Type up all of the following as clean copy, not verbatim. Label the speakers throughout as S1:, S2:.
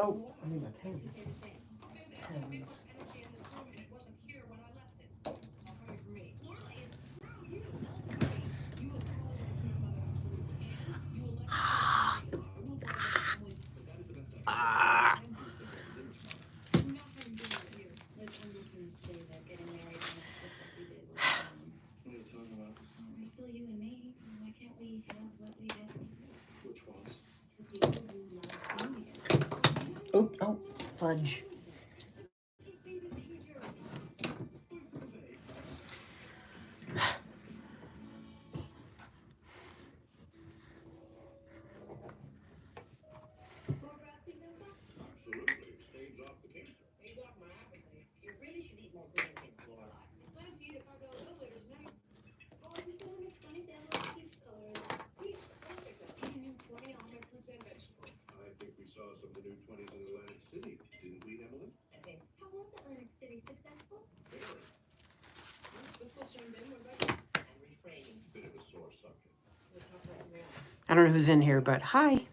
S1: Oh, I need my pen. Pens. Ah. Oh, oh, fudge. I don't know who's in here, but hi.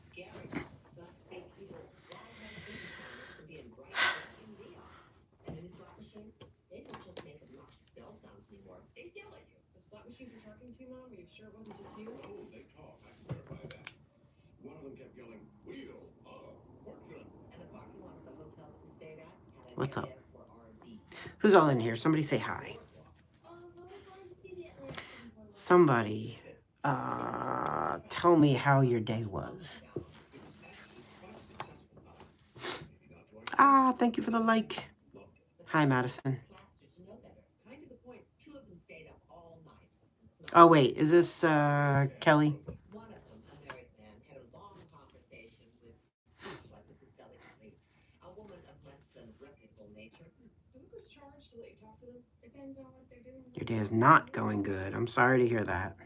S1: What's up? Who's all in here? Somebody say hi. Somebody tell me how your day was. Ah, thank you for the like. Hi, Madison. Oh, wait, is this Kelly? Your day is not going good. I'm sorry to hear that.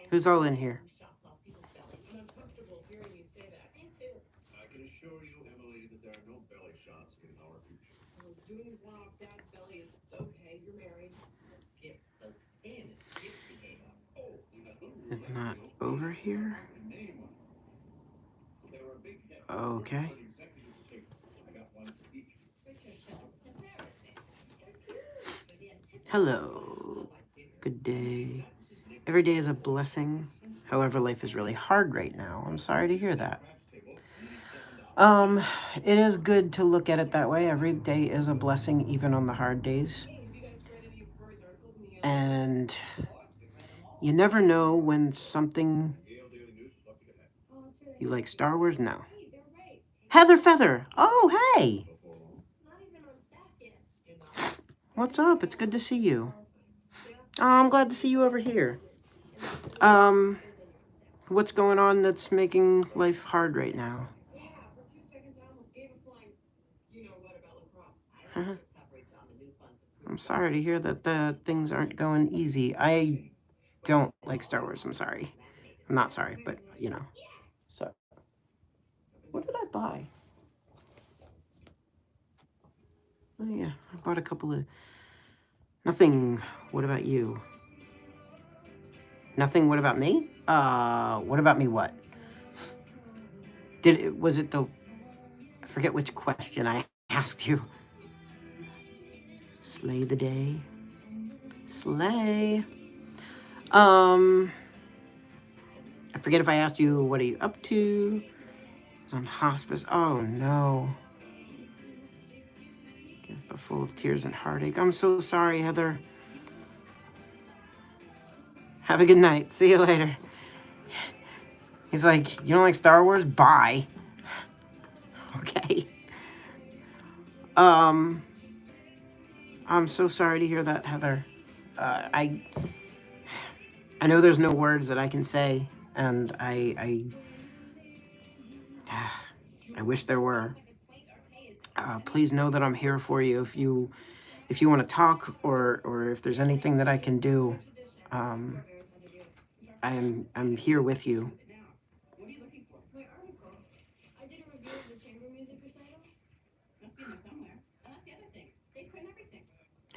S1: Who's all in here? Is not over here? Okay. Hello. Good day. Every day is a blessing. However, life is really hard right now. I'm sorry to hear that. It is good to look at it that way. Every day is a blessing, even on the hard days. And you never know when something... You like Star Wars? No. Heather Feather! Oh, hey! What's up? It's good to see you. Oh, I'm glad to see you over here. What's going on that's making life hard right now? Uh-huh. I'm sorry to hear that the things aren't going easy. I don't like Star Wars. I'm sorry. I'm not sorry, but you know. So, what did I buy? Oh yeah, I bought a couple of... Nothing. What about you? Nothing. What about me? What about me? What? Was it the... I forget which question I asked you. Slay the day. Slay. I forget if I asked you, what are you up to? I was on hospice. Oh no. Full of tears and heartache. I'm so sorry, Heather. Have a good night. See you later. He's like, you don't like Star Wars? Bye. Okay. I'm so sorry to hear that, Heather. I know there's no words that I can say, and I wish there were. Please know that I'm here for you if you want to talk or if there's anything that I can do. I'm here with you.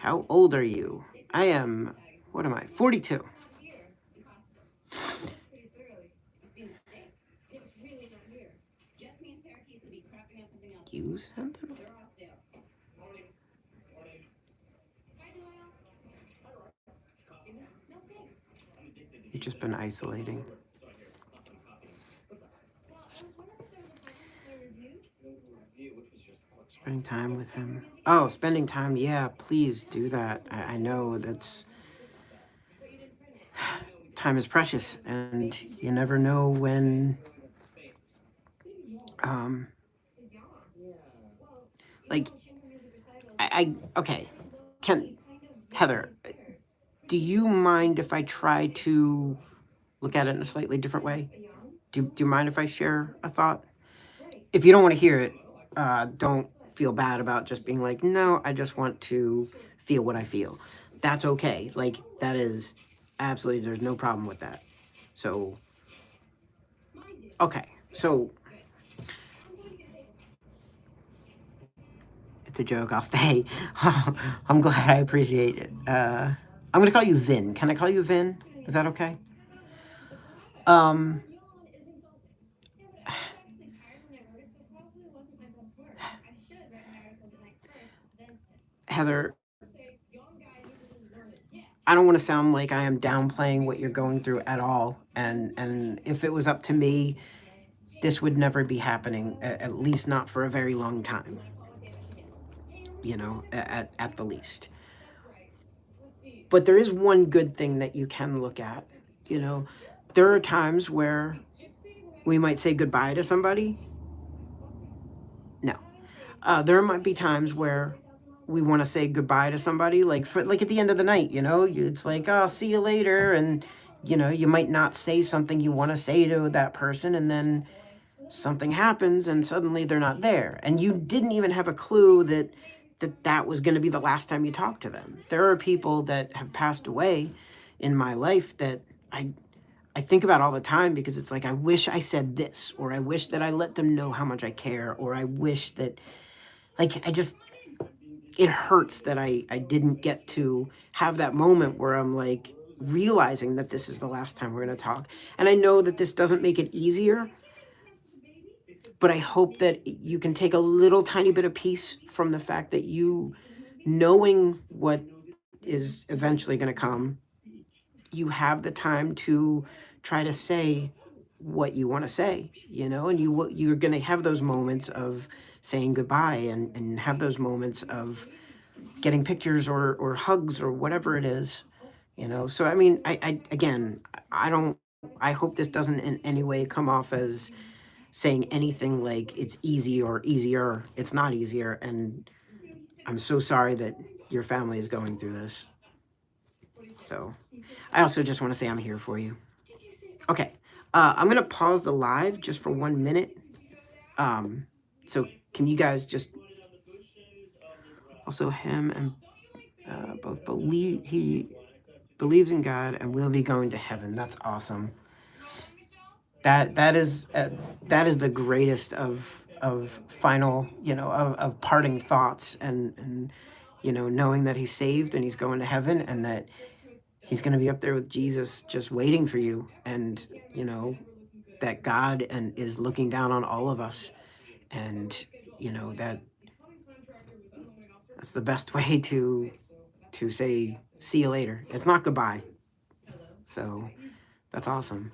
S1: How old are you? I am, what am I, 42. You sent him? You've just been isolating. Spending time with him. Oh, spending time. Yeah, please do that. I know that's time is precious, and you never know when. Um, like, okay. Can Heather, do you mind if I try to look at it in a slightly different way? Do you mind if I share a thought? If you don't want to hear it, don't feel bad about just being like, no, I just want to feel what I feel. That's okay. Like, that is absolutely, there's no problem with that. So, okay. So, it's a joke. I'll stay. I'm glad. I appreciate it. I'm going to call you Vin. Can I call you Vin? Is that okay? Um, Heather, I don't want to sound like I am downplaying what you're going through at all. And if it was up to me, this would never be happening, at least not for a very long time. You know, at the least. But there is one good thing that you can look at. You know, there are times where we might say goodbye to somebody. No. There might be times where we want to say goodbye to somebody, like like at the end of the night, you know, it's like, oh, see you later. And, you know, you might not say something you want to say to that person. And then something happens and suddenly they're not there. And you didn't even have a clue that was going to be the last time you talked to them. There are people that have passed away in my life that I think about all the time, because it's like, I wish I said this, or I wish that I let them know how much I care, or I wish that, like, it hurts that I didn't get to have that moment where I'm like realizing that this is the last time we're going to talk. And I know that this doesn't make it easier, but I hope that you can take a little tiny bit of peace from the fact that you, knowing what is eventually going to come, you have the time to try to say what you want to say, you know, and you're going to have those moments of saying goodbye, and have those moments of getting pictures or hugs or whatever it is, you know. So I mean, again, I don't, I hope this doesn't in any way come off as saying anything like it's easy or easier. It's not easier, and I'm so sorry that your family is going through this. So I also just want to say I'm here for you. Okay. I'm going to pause the live just for 1 minute. So can you guys just, also him and both believe, he believes in God and will be going to heaven. That's awesome. That is the greatest of final, you know, of parting thoughts, and you know, knowing that he's saved and he's going to heaven, and that he's going to be up there with Jesus just waiting for you, and you know that God and is looking down on all of us, and you know that's the best way to say see you later. It's not goodbye. So that's awesome.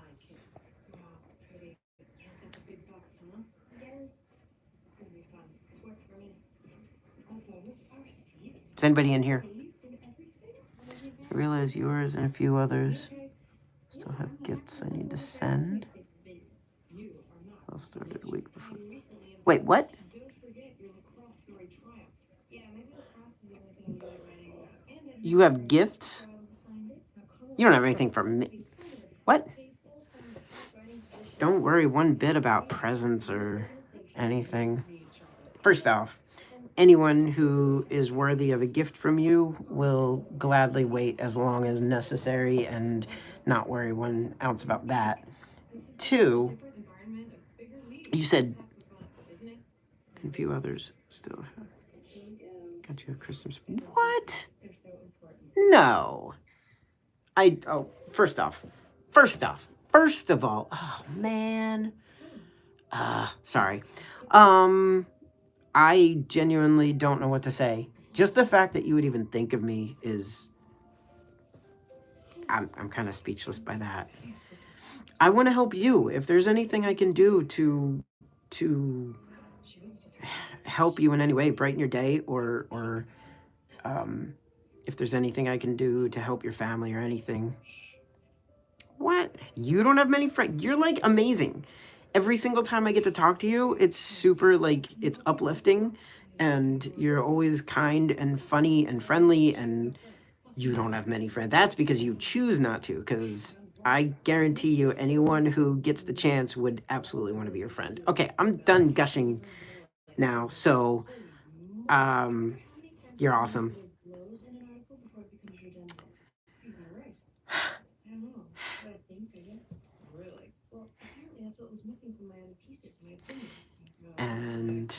S1: Is anybody in here? I realize yours and a few others still have gifts I need to send. I'll start it a week before. Wait, what? You have gifts? You don't have anything for me. What? Don't worry one bit about presents or anything. First off, anyone who is worthy of a gift from you will gladly wait as long as necessary and not worry 1 ounce about that. 2, you said, and a few others still have. Got you a Christmas. What? No. First off, first of all, oh man. Sorry. I genuinely don't know what to say. Just the fact that you would even think of me is, I'm kind of speechless by that. I want to help you. If there's anything I can do to help you in any way, brighten your day, or if there's anything I can do to help your family or anything. What? You don't have many friends? You're like amazing. Every single time I get to talk to you, it's super like it's uplifting, and you're always kind and funny and friendly, and you don't have many friends. That's because you choose not to, because I guarantee you anyone who gets the chance would absolutely want to be your friend. Okay, I'm done gushing now. So, um, you're awesome. And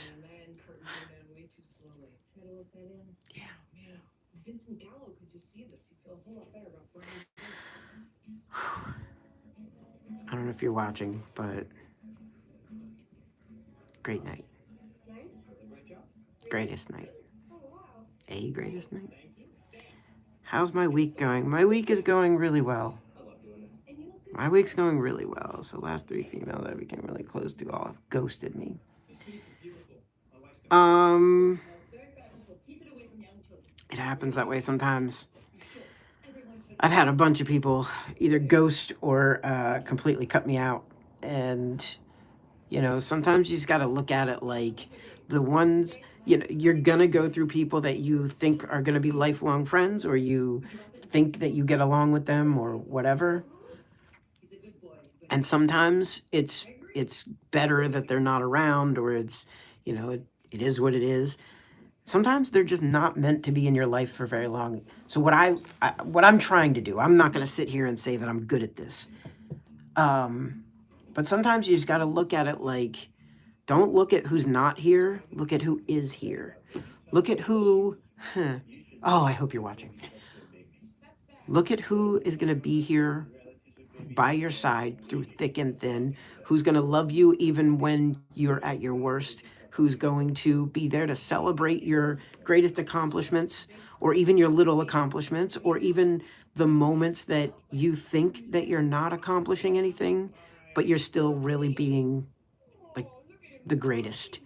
S1: yeah. I don't know if you're watching, but great night. Greatest night. A greatest night. How's my week going? My week is going really well. My week's going really well. So last 3 females I became really close to all have ghosted me. It happens that way sometimes. I've had a bunch of people either ghost or completely cut me out. And, you know, sometimes you just got to look at it like the ones, you know, you're going to go through people that you think are going to be lifelong friends, or you think that you get along with them or whatever. And sometimes it's better that they're not around, or it's, you know, it is what it is. Sometimes they're just not meant to be in your life for very long. So what I'm trying to do, I'm not going to sit here and say that I'm good at this. But sometimes you just got to look at it like, don't look at who's not here. Look at who is here. Look at who, oh, I hope you're watching. Look at who is going to be here by your side through thick and thin, who's going to love you even when you're at your worst, who's going to be there to celebrate your greatest accomplishments, or even your little accomplishments, or even the moments that you think that you're not accomplishing anything, but you're still really being like the greatest.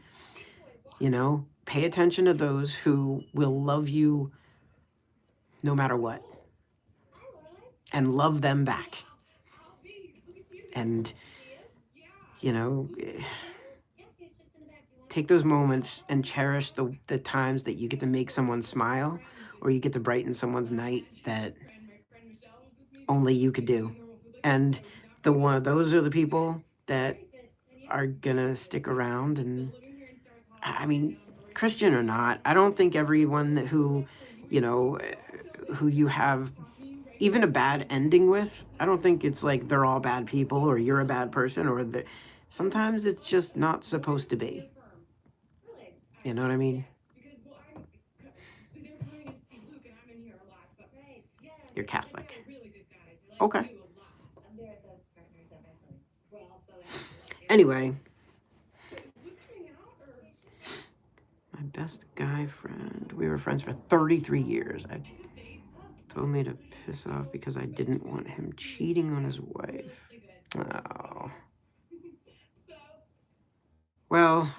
S1: You know, pay attention to those who will love you no matter what, and love them back. And, you know, take those moments and cherish the times that you get to make someone smile, or you get to brighten someone's night that only you could do. And those are the people that are gonna stick around. And I mean, Christian or not, I don't think everyone who, you know, who you have even a bad ending with, I don't think it's like they're all bad people or you're a bad person, or sometimes it's just not supposed to be. You know what I mean? You're Catholic. Okay. Anyway, my best guy friend. We were friends for 33 years. I told me to piss off because I didn't want him cheating on his wife. Oh. Well,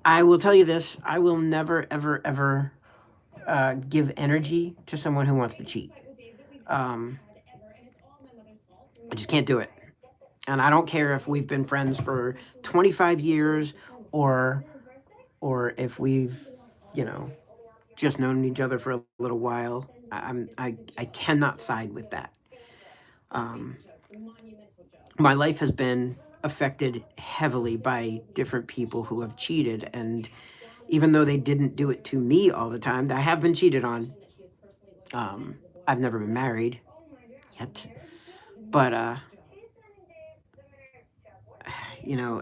S1: I will tell you this. I will never, ever, ever give energy to someone who wants to cheat. I just can't do it. And I don't care if we've been friends for 25 years, or if we've, you know, just known each other for a little while. I cannot side with that. Um, my life has been affected heavily by different people who have cheated, and even though they didn't do it to me all the time, I have been cheated on. I've never been married yet, but you know,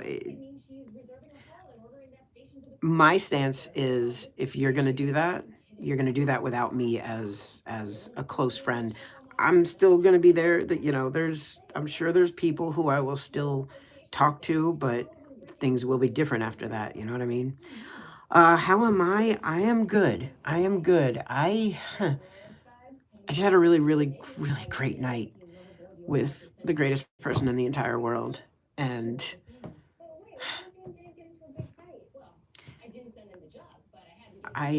S1: my stance is if you're going to do that, you're going to do that without me as a close friend. I'm still going to be there. That, I'm sure there's people who I will still talk to, but things will be different after that. You know what I mean? How am I? I am good. I am good. I just had a really, really, really great night with the greatest person in the entire world, and I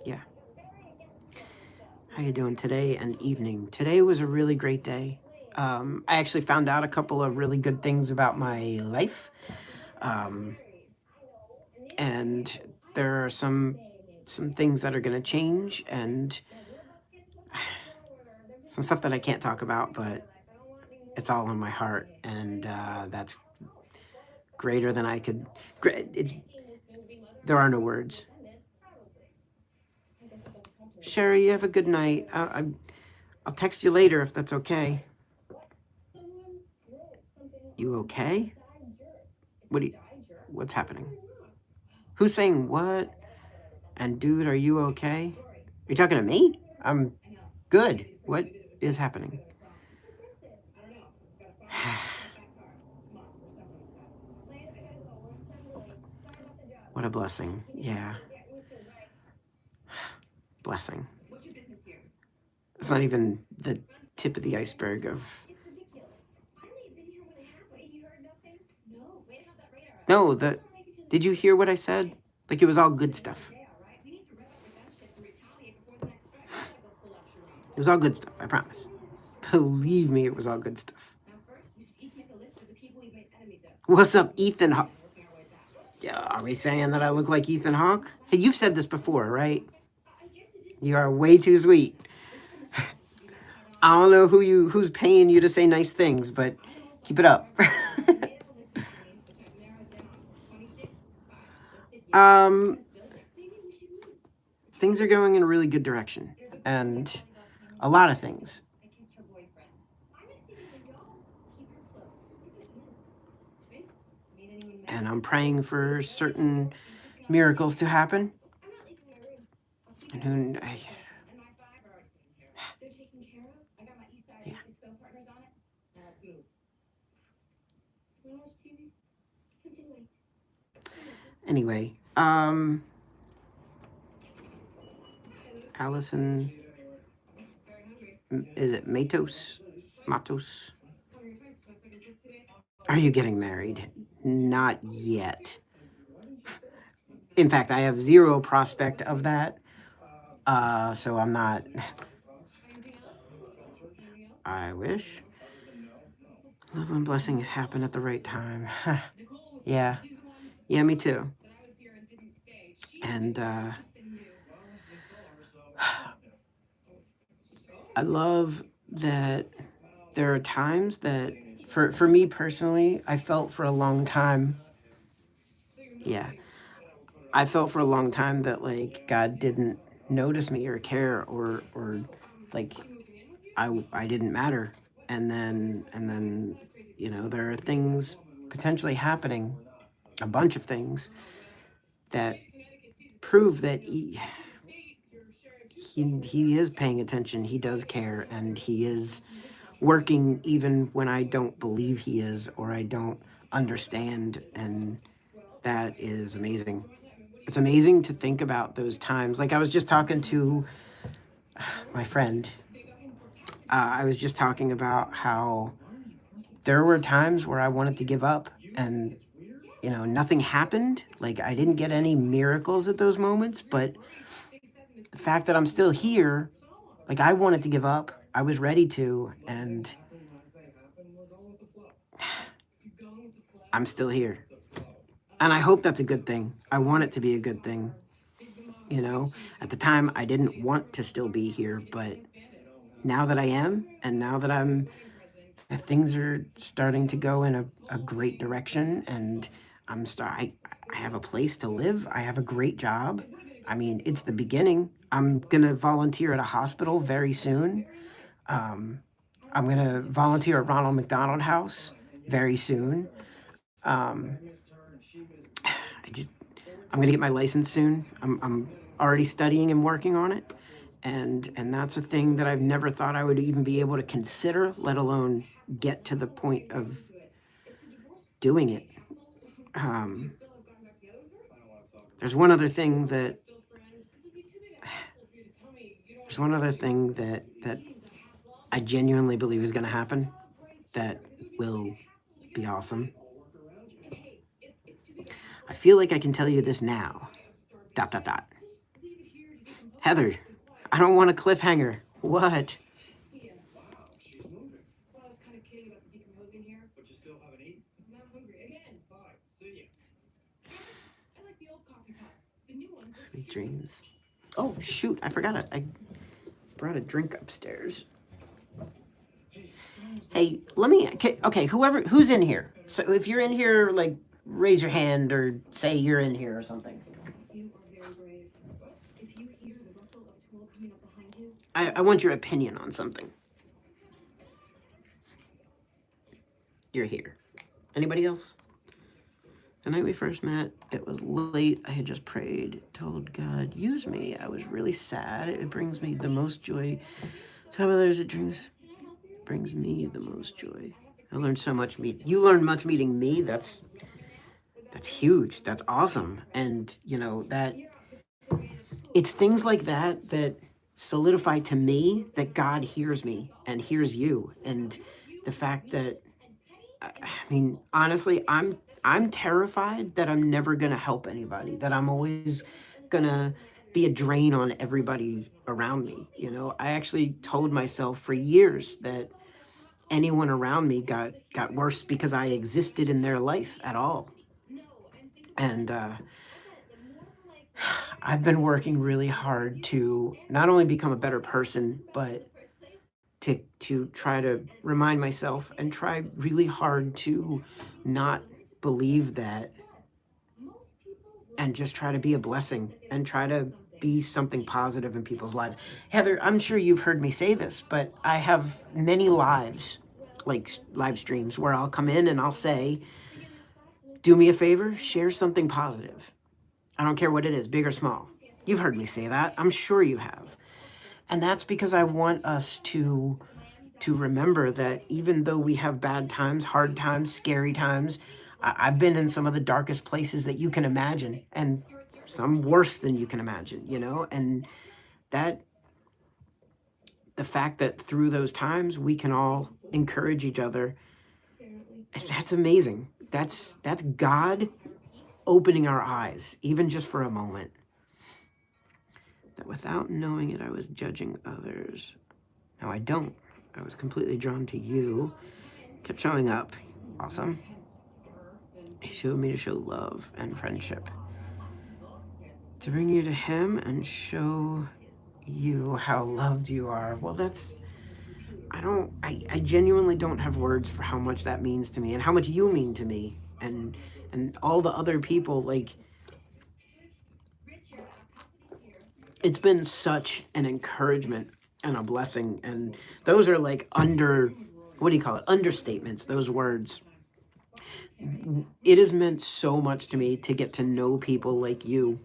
S1: yeah. How you doing today and evening? Today was a really great day. I actually found out a couple of really good things about my life, um, and there are some things that are going to change, and some stuff that I can't talk about, but it's all in my heart, and that's greater than I could. It's there are no words. Sherry, you have a good night. I'll text you later if that's okay. You okay? What's happening? Who's saying what? And dude, are you okay? Are you talking to me? I'm good. What is happening? What a blessing. Yeah. Blessing. It's not even the tip of the iceberg of. No, did you hear what I said? Like it was all good stuff. It was all good stuff, I promise. Believe me, it was all good stuff. What's up, Ethan Hawke? Yeah, are we saying that I look like Ethan Hawke? Hey, you've said this before, right? You are way too sweet. I don't know who's paying you to say nice things, but keep it up. um, things are going in a really good direction, and a lot of things. And I'm praying for certain miracles to happen. And yeah. Anyway, Allison, is it Matos? Are you getting married? Not yet. In fact, I have zero prospect of that. So I'm not. I wish. Love and blessings happen at the right time. Yeah. Yeah, me too. And I love that there are times that, for me personally, I felt for a long time. Yeah. I felt for a long time that like God didn't notice me or care or like I didn't matter. And then there are things potentially happening, a bunch of things that prove that he is paying attention, he does care, and he is working even when I don't believe he is or I don't understand, and that is amazing. It's amazing to think about those times. Like I was just talking to my friend. I was just talking about how there were times where I wanted to give up and nothing happened. Like I didn't get any miracles at those moments, but the fact that I'm still here, like I wanted to give up. I was ready to, and I'm still here. And I hope that's a good thing. I want it to be a good thing. At the time I didn't want to still be here, but now that I am, and now that things are starting to go in a great direction, and I have a place to live. I have a great job. I mean, it's the beginning. I'm gonna volunteer at a hospital very soon. Um, I'm gonna volunteer at Ronald McDonald House very soon. Um, I'm gonna get my license soon. I'm already studying and working on it, and that's a thing that I've never thought I would even be able to consider, let alone get to the point of doing it. Um, there's one other thing that there's one other thing that I genuinely believe is going to happen that will be awesome. I feel like I can tell you this now. Dot dot dot. Heather, I don't want a cliffhanger. What? Sweet dreams. Oh shoot! I forgot it. I brought a drink upstairs. Hey, let me. Okay, who's in here? So if you're in here, like, raise your hand or say you're in here or something. I want your opinion on something. You're here. Anybody else? The night we first met, it was late. I had just prayed, told God, use me. I was really sad. It brings me the most joy. To help others, it brings me the most joy. I learned so much. You learned much meeting me. That's huge. That's awesome. And you know that it's things like that that solidify to me that God hears me and hears you. And the fact that I mean, honestly, I'm terrified that I'm never gonna help anybody, that I'm always gonna be a drain on everybody around me. You know, I actually told myself for years that anyone around me got worse because I existed in their life at all. And I've been working really hard to not only become a better person, but to try to remind myself and try really hard to not believe that and just try to be a blessing and try to be something positive in people's lives. Heather, I'm sure you've heard me say this, but I have many lives, like live streams, where I'll come in and I'll say, do me a favor, share something positive. I don't care what it is, big or small. You've heard me say that. I'm sure you have. And that's because I want us to remember that even though we have bad times, hard times, scary times, I've been in some of the darkest places that you can imagine, and some worse than you can imagine, you know, and that the fact that through those times we can all encourage each other, that's amazing. That's God opening our eyes, even just for a moment. That without knowing it, I was judging others. Now I don't. I was completely drawn to you. Kept showing up. Awesome. He showed me to show love and friendship. To bring you to him and show you how loved you are. Well, I genuinely don't have words for how much that means to me and how much you mean to me and all the other people. Like, it's been such an encouragement and a blessing. And those are like what do you call it? Understatements, those words. It has meant so much to me to get to know people like you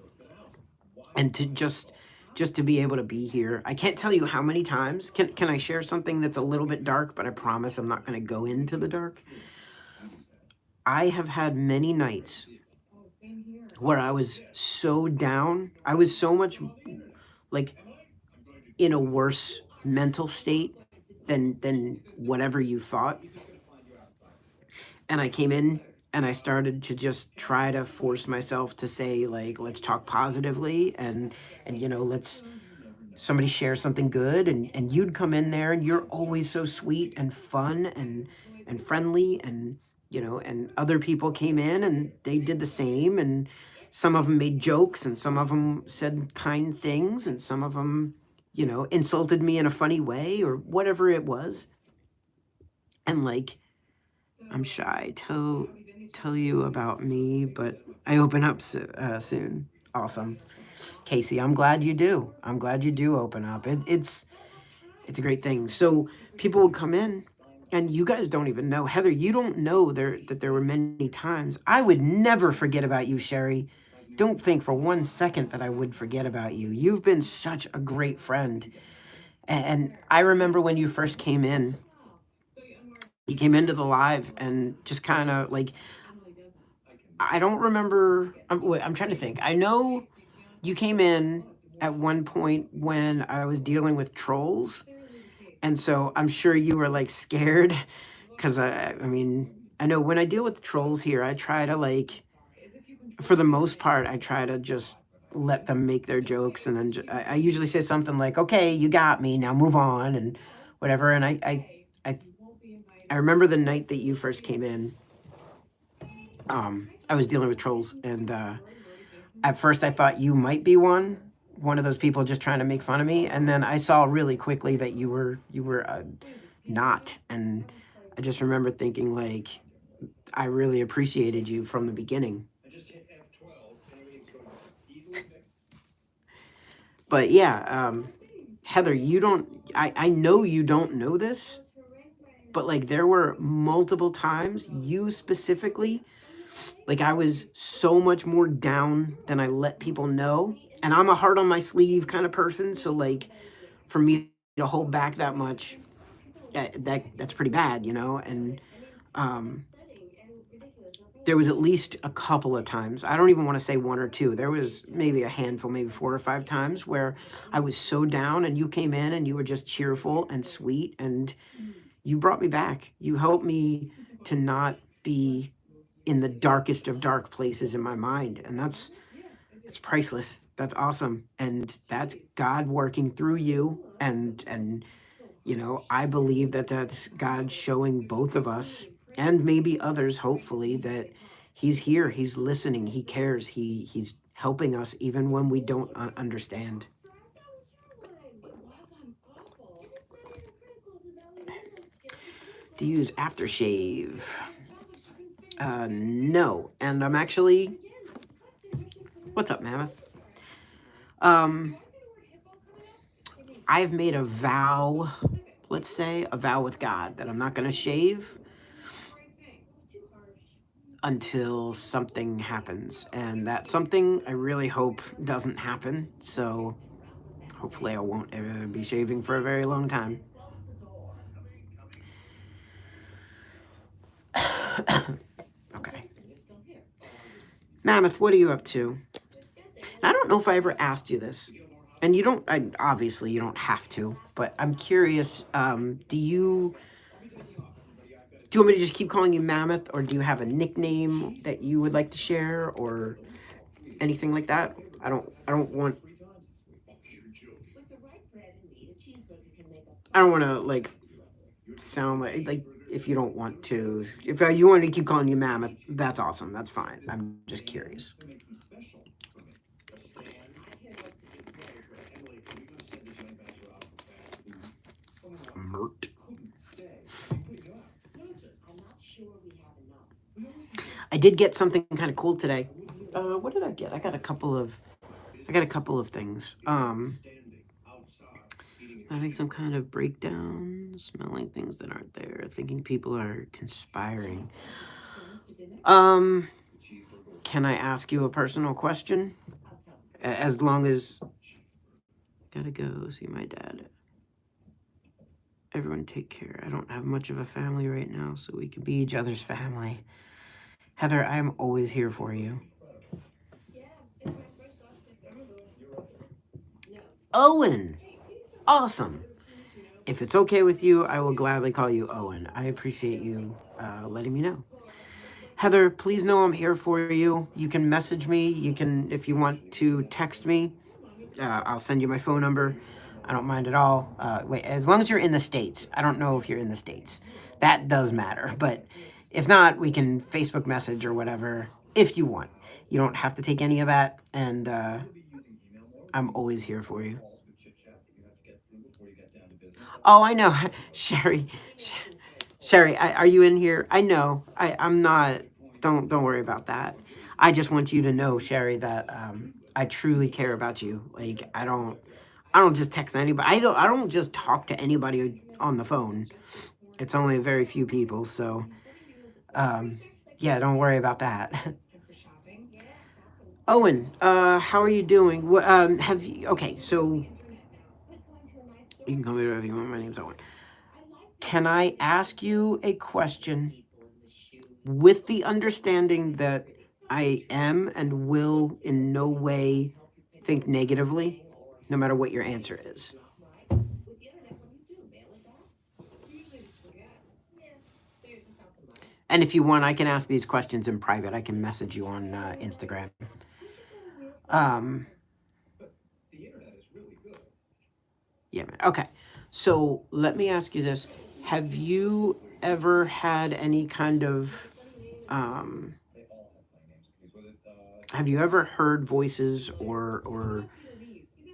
S1: and to just to be able to be here. I can't tell you how many times. Can I share something that's a little bit dark, but I promise I'm not going to go into the dark. I have had many nights where I was so down. I was so much like in a worse mental state than whatever you thought. And I came in and I started to just try to force myself to say, like, let's talk positively and you know, let's somebody share something good, and you'd come in there and you're always so sweet and fun and friendly, and you know, and other people came in and they did the same, and some of them made jokes and some of them said kind things and some of them, you know, insulted me in a funny way or whatever it was. And like, I'm shy to tell you about me, but I open up soon. Awesome. Casey, I'm glad you do. I'm glad you do open up. It's a great thing. So people would come in And you guys don't even know. Heather, you don't know that there were many times. I would never forget about you, Sherry. Don't think for one second that I would forget about you. You've been such a great friend. And I remember when you first came in, you came into the live and just kind of like, I don't remember. I'm trying to think. I know you came in at one point when I was dealing with trolls. And so I'm sure you were like scared because I mean, I know when I deal with trolls here, I try to like, for the most part, I try to just let them make their jokes. And then I usually say something like, okay, you got me, now move on and whatever. And I, I remember the night that you first came in, I was dealing with trolls. And at first I thought you might be one of those people just trying to make fun of me. And then I saw really quickly that you were not. And I just remember thinking like, I really appreciated you from the beginning. But yeah, Heather, you don't, I know you don't know this, but like there were multiple times, you specifically, like I was so much more down than I let people know. And I'm a heart on my sleeve kind of person. So like for me to hold back that much, that's pretty bad, you know? And um, there was at least a couple of times. I don't even want to say one or two. There was maybe a handful, maybe 4 or 5 times where I was so down and you came in and you were just cheerful and sweet and you brought me back. You helped me to not be in the darkest of dark places in my mind. And that's priceless. That's awesome. And that's God working through you and you know, I believe that that's God showing both of us and maybe others, hopefully, that He's here, He's listening, He cares, He's helping us even when we don't understand. Do you use aftershave? No. And I'm actually. What's up, Mammoth? Um, I've made a vow, let's say, a vow with God that I'm not going to shave until something happens. And that something I really hope doesn't happen. So hopefully I won't ever be shaving for a very long time. Okay. Mammoth, what are you up to? And I don't know if I ever asked you this. And you don't, obviously, you don't have to, but I'm curious. Do you want me to just keep calling you Mammoth, or do you have a nickname that you would like to share, or anything like that? I don't want to like sound like if you don't want to. If you want to keep calling you Mammoth, that's awesome. That's fine. I'm just curious. Mert. I did get something kind of cool today. What did I get? I got a couple of things. Having some kind of breakdown, smelling things that aren't there, thinking people are conspiring. Um, can I ask you a personal question? As long as gotta go see my dad. Everyone take care. I don't have much of a family right now, so we can be each other's family. Heather, I am always here for you. Owen! Awesome. If it's okay with you, I will gladly call you Owen. I appreciate you letting me know. Heather, please know I'm here for you. You can message me. You can, if you want to text me, I'll send you my phone number. I don't mind at all. Wait, as long as you're in the States. I don't know if you're in the States. That does matter. But if not, we can Facebook message or whatever if you want. You don't have to take any of that. And I'm always here for you. Oh, I know. Sherry. Sherry, are you in here? I know. I'm not. Don't worry about that. I just want you to know, Sherry, that I truly care about you. Like I don't just text anybody. I don't just talk to anybody on the phone. It's only very few people, so um, yeah, don't worry about that. Owen, how are you doing? Have you? Okay, so you can call me whatever you want. My name's Owen. Can I ask you a question with the understanding that I am and will in no way think negatively, no matter what your answer is? And if you want, I can ask these questions in private. I can message you on Instagram. Um, yeah, man. Okay. So let me ask you this. Have you ever had any kind of, um, have you ever heard voices or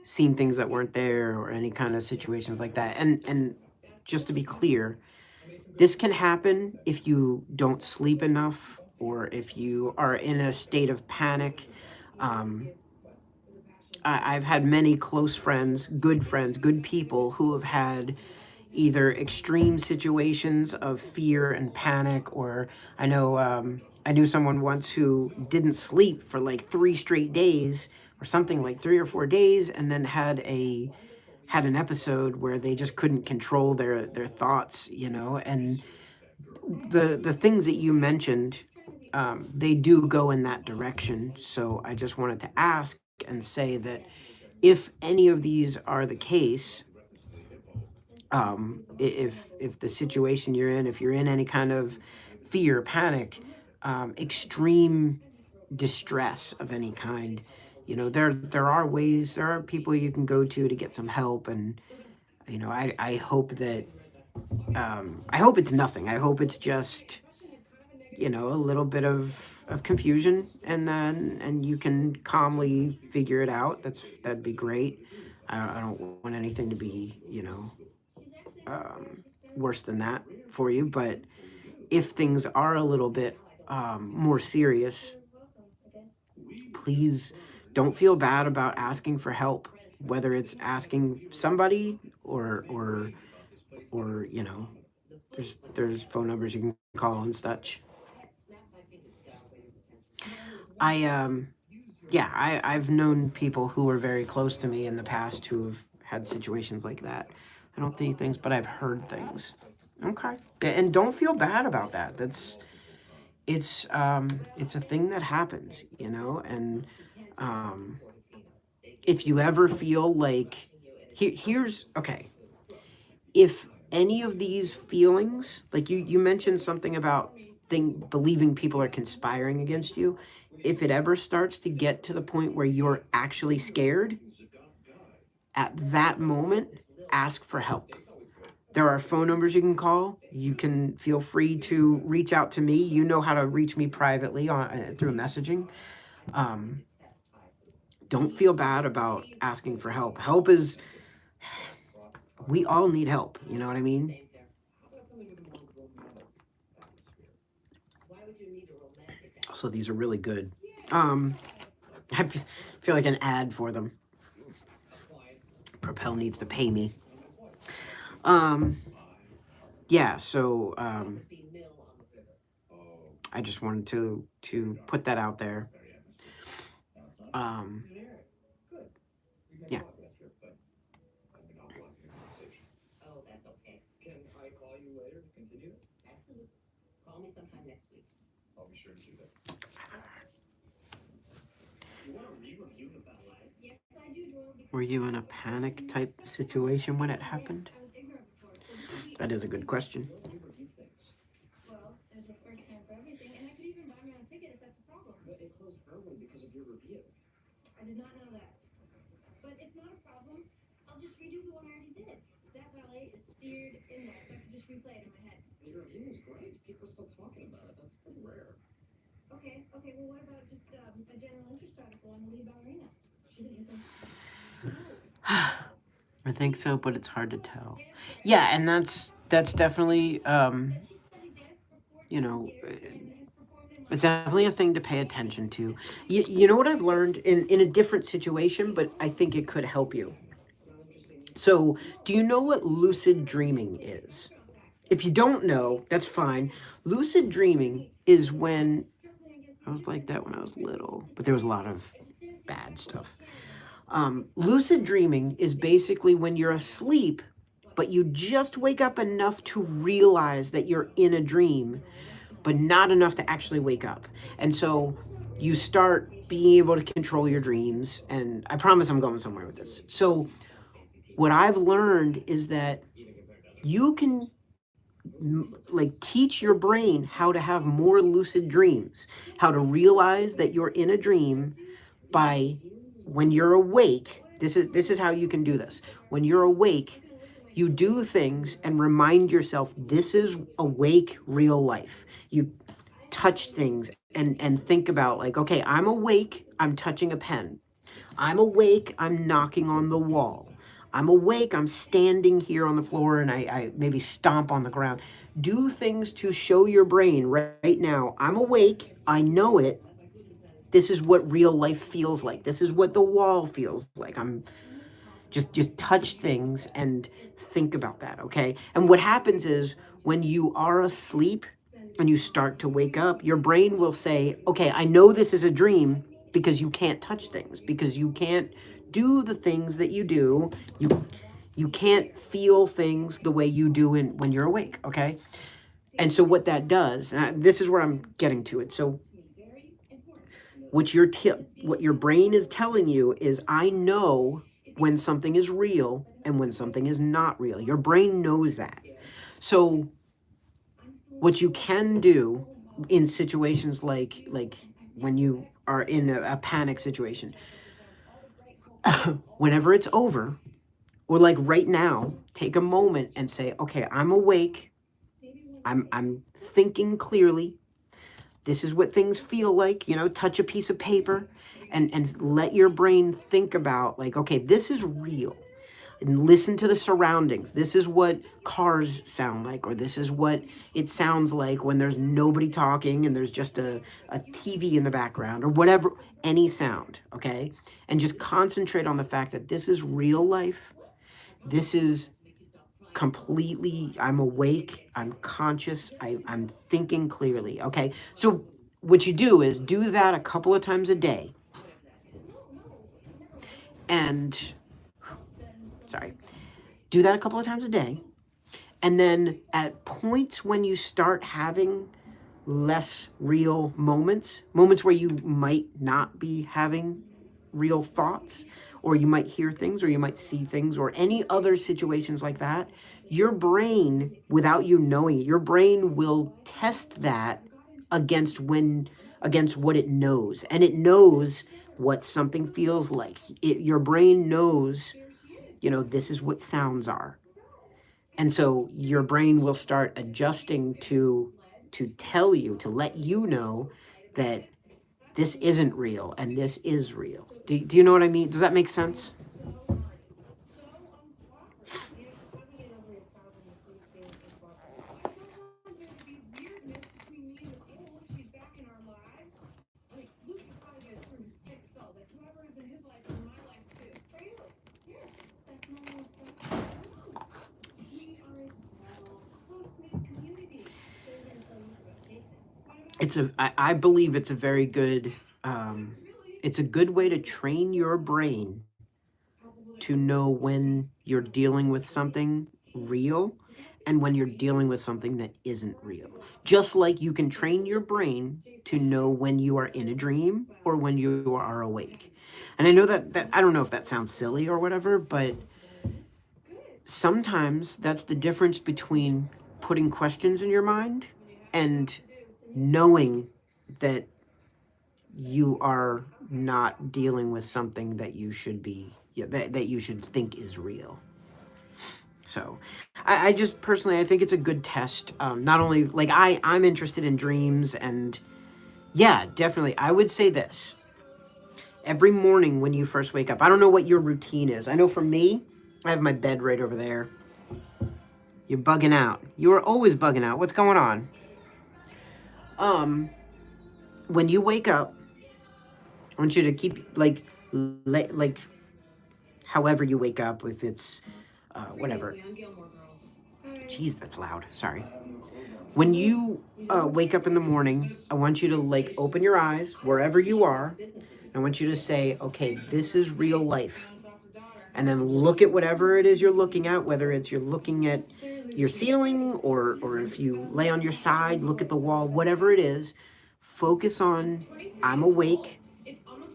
S1: seen things that weren't there or any kind of situations like that? And just to be clear, this can happen if you don't sleep enough or if you are in a state of panic. Um, I've had many close friends, good people who have had either extreme situations of fear and panic, or I knew someone once who didn't sleep for like 3 straight days or something like 3 or 4 days, and then had an episode where they just couldn't control their thoughts, and the things that you mentioned, they do go in that direction. So I just wanted to ask and say that if any of these are the case, if the situation you're in, if you're in any kind of fear, panic, extreme distress of any kind, there are people you can go to get some help, and I hope that I hope it's nothing. I hope it's just a little bit of confusion, and you can calmly figure it out. That'd be great. I don't want anything to be um, worse than that for you. But if things are a little bit more serious, please don't feel bad about asking for help. Whether it's asking somebody or there's phone numbers you can call and such. I yeah, I've known people who were very close to me in the past who have had situations like that. I don't see things, but I've heard things. Okay. And don't feel bad about that. It's a thing that happens, and um if you ever feel like here's okay, if any of these feelings, like you mentioned something about believing people are conspiring against you, if it ever starts to get to the point where you're actually scared, at that moment, ask for help. There are phone numbers you can call. You can feel free to reach out to me. You know how to reach me privately through messaging. Um, don't feel bad about asking for help. We all need help. You know what I mean? So these are really good. I feel like an ad for them. Propel needs to pay me. Yeah, so I just wanted to put that out there. Um, yeah. Were you in a panic type situation when it happened? That is a good question. I think so, but it's hard to tell. Yeah, and that's definitely you know, it's definitely a thing to pay attention to. You know what I've learned in a different situation, but I think it could help you. So, do you know what lucid dreaming is? If you don't know, that's fine. Lucid dreaming is when I was like that when I was little, but there was a lot of bad stuff. Lucid dreaming is basically when you're asleep, but you just wake up enough to realize that you're in a dream, but not enough to actually wake up. And so you start being able to control your dreams. And I promise I'm going somewhere with this. So, what I've learned is that you can like teach your brain how to have more lucid dreams, how to realize that you're in a dream by when you're awake. This is how you can do this. When you're awake, you do things and remind yourself this is awake real life. You touch things and think about like, okay, I'm awake, I'm touching a pen. I'm awake, I'm knocking on the wall. I'm awake, I'm standing here on the floor and I maybe stomp on the ground. Do things to show your brain right now, I'm awake, I know it. This is what real life feels like. This is what the wall feels like. I'm just touch things and think about that, okay? And what happens is when you are asleep and you start to wake up, your brain will say, okay, I know this is a dream because you can't touch things, because you can't do the things that you do. You can't feel things the way you do when you're awake, okay? And so what that does, and this is where I'm getting to it. So what your brain is telling you is, I know when something is real and when something is not real. Your brain knows that. So what you can do in situations like when you are in a panic situation, whenever it's over, or like right now, take a moment and say, okay, I'm awake. I'm thinking clearly. This is what things feel like, touch a piece of paper and let your brain think about like, okay, this is real. And listen to the surroundings. This is what cars sound like, or this is what it sounds like when there's nobody talking and there's just a TV in the background, or whatever, any sound, okay? And just concentrate on the fact that this is real life. This is completely, I'm awake, I'm conscious, I'm thinking clearly, okay? So what you do is do that a couple of times a day. And, sorry, do that a couple of times a day. And then at points when you start having less real moments where you might not be having real thoughts, or you might hear things, or you might see things, or any other situations like that, your brain, without you knowing it, your brain will test that against what it knows. And it knows what something feels like. Your brain knows, this is what sounds are. And so your brain will start adjusting to tell you, to let you know that this isn't real and this is real. Do you know what I mean? Does that make sense? I believe it's a very good, it's a good way to train your brain to know when you're dealing with something real and when you're dealing with something that isn't real. Just like you can train your brain to know when you are in a dream or when you are awake. And I know that I don't know if that sounds silly or whatever, but sometimes that's the difference between putting questions in your mind and knowing that you are not dealing with something that you should be, yeah, that you should think is real. So I just personally, I think it's a good test. Not only like I'm interested in dreams, and yeah, definitely. I would say this every morning when you first wake up. I don't know what your routine is. I know for me, I have my bed right over there. You're bugging out. You are always bugging out. What's going on? When you wake up, I want you to keep like however you wake up, if it's whatever. Jeez, that's loud. Sorry. When you wake up in the morning, I want you to like open your eyes wherever you are. I want you to say, okay, this is real life. And then look at whatever it is you're looking at, whether it's you're looking at your ceiling or if you lay on your side, look at the wall, whatever it is, focus on, I'm awake,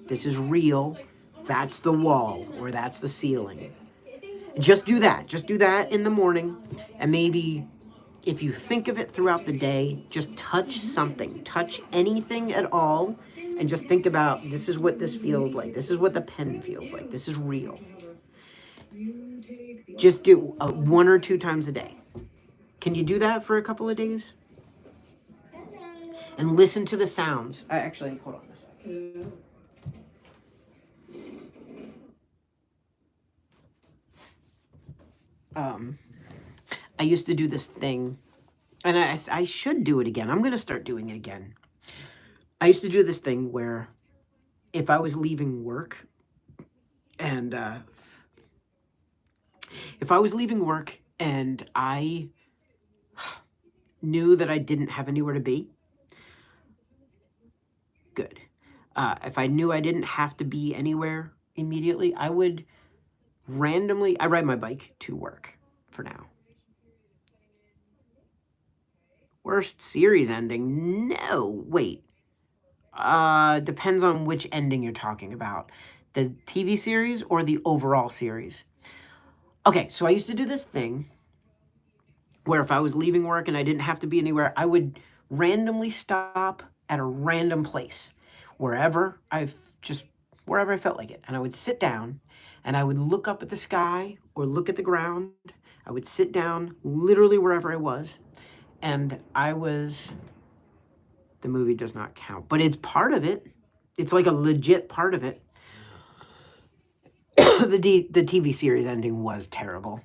S1: this is real, that's the wall or that's the ceiling. Just do that. Just do that in the morning. And maybe if you think of it throughout the day, just touch something, touch anything at all, and just think about this is what this feels like. This is what the pen feels like. This is real. Just do 1 or 2 times a day. Can you do that for a couple of days? And listen to the sounds. Actually, hold on a second. I used to do this thing, and I should do it again. I'm going to start doing it again. I used to do this thing where if I was leaving work and I knew that I didn't have anywhere to be, good. If I knew I didn't have to be anywhere immediately, I would randomly, I ride my bike to work for now. Worst series ending? No, wait. Depends on which ending you're talking about. The TV series or the overall series? Okay, so I used to do this thing where if I was leaving work and I didn't have to be anywhere, I would randomly stop at a random place, wherever I felt like it. And I would sit down and I would look up at the sky or look at the ground. I would sit down literally wherever I was. And the movie does not count, but it's part of it. It's like a legit part of it. The TV series ending was terrible.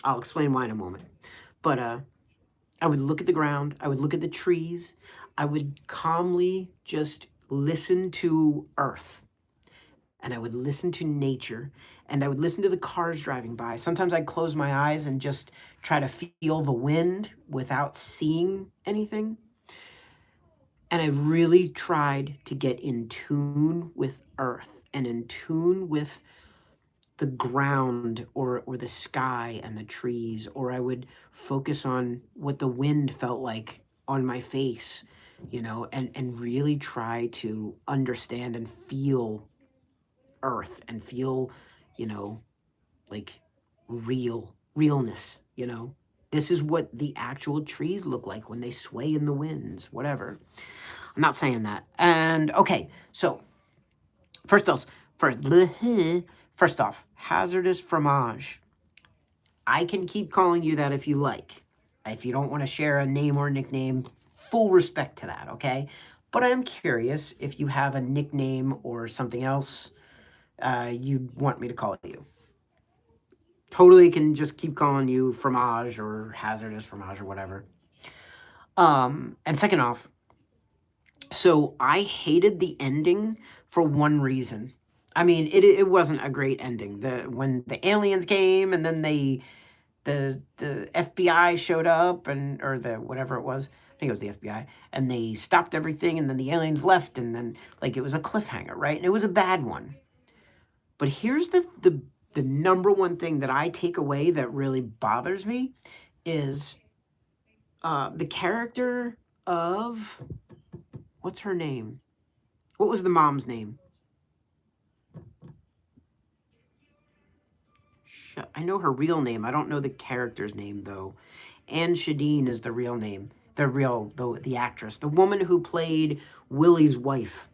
S1: I'll explain why in a moment. But I would look at the ground. I would look at the trees. I would calmly just listen to Earth. And I would listen to nature. And I would listen to the cars driving by. Sometimes I'd close my eyes and just try to feel the wind without seeing anything. And I really tried to get in tune with Earth and in tune with the ground or the sky and the trees, or I would focus on what the wind felt like on my face, and really try to understand and feel Earth and feel, like realness, This is what the actual trees look like when they sway in the winds, whatever. I'm not saying that. And okay, so first off, hazardous fromage. I can keep calling you that if you like. If you don't want to share a name or nickname, full respect to that, okay? But I'm curious if you have a nickname or something else you'd want me to call you. Totally can just keep calling you fromage or hazardous fromage or whatever. And second off, so I hated the ending for one reason. I mean, it wasn't a great ending. When the aliens came and then the FBI showed up or the whatever it was, I think it was the FBI, and they stopped everything and then the aliens left and then like it was a cliffhanger, right? And it was a bad one. But here's the number one thing that I take away that really bothers me is the character of, what's her name? What was the mom's name? I know her real name. I don't know the character's name, though. Anne Shadeen is the real name. The actress. The woman who played Willie's wife.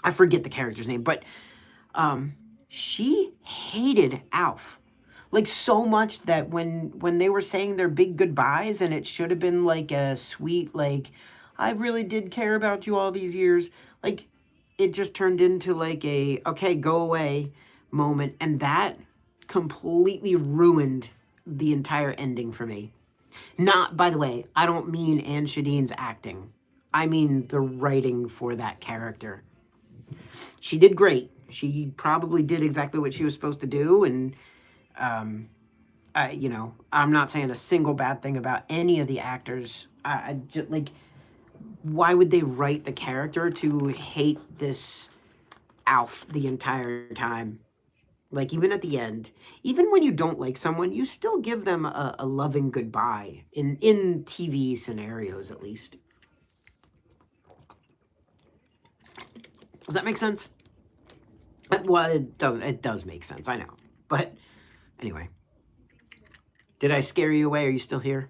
S1: I forget the character's name, but she hated Alf. Like, so much that when they were saying their big goodbyes, and it should have been like a sweet, like, I really did care about you all these years. Like, it just turned into like a, okay, go away moment. And that completely ruined the entire ending for me. Not, by the way, I don't mean Anne Shadeen's acting. I mean the writing for that character. She did great. She probably did exactly what she was supposed to do, and You know, I'm not saying a single bad thing about any of the actors. I just like, why would they write the character to hate this Alf the entire time? Like, even at the end, even when you don't like someone, you still give them a loving goodbye in TV scenarios, at least. Does that make sense? Well, it doesn't. It does make sense. I know. But anyway, did I scare you away? Are you still here?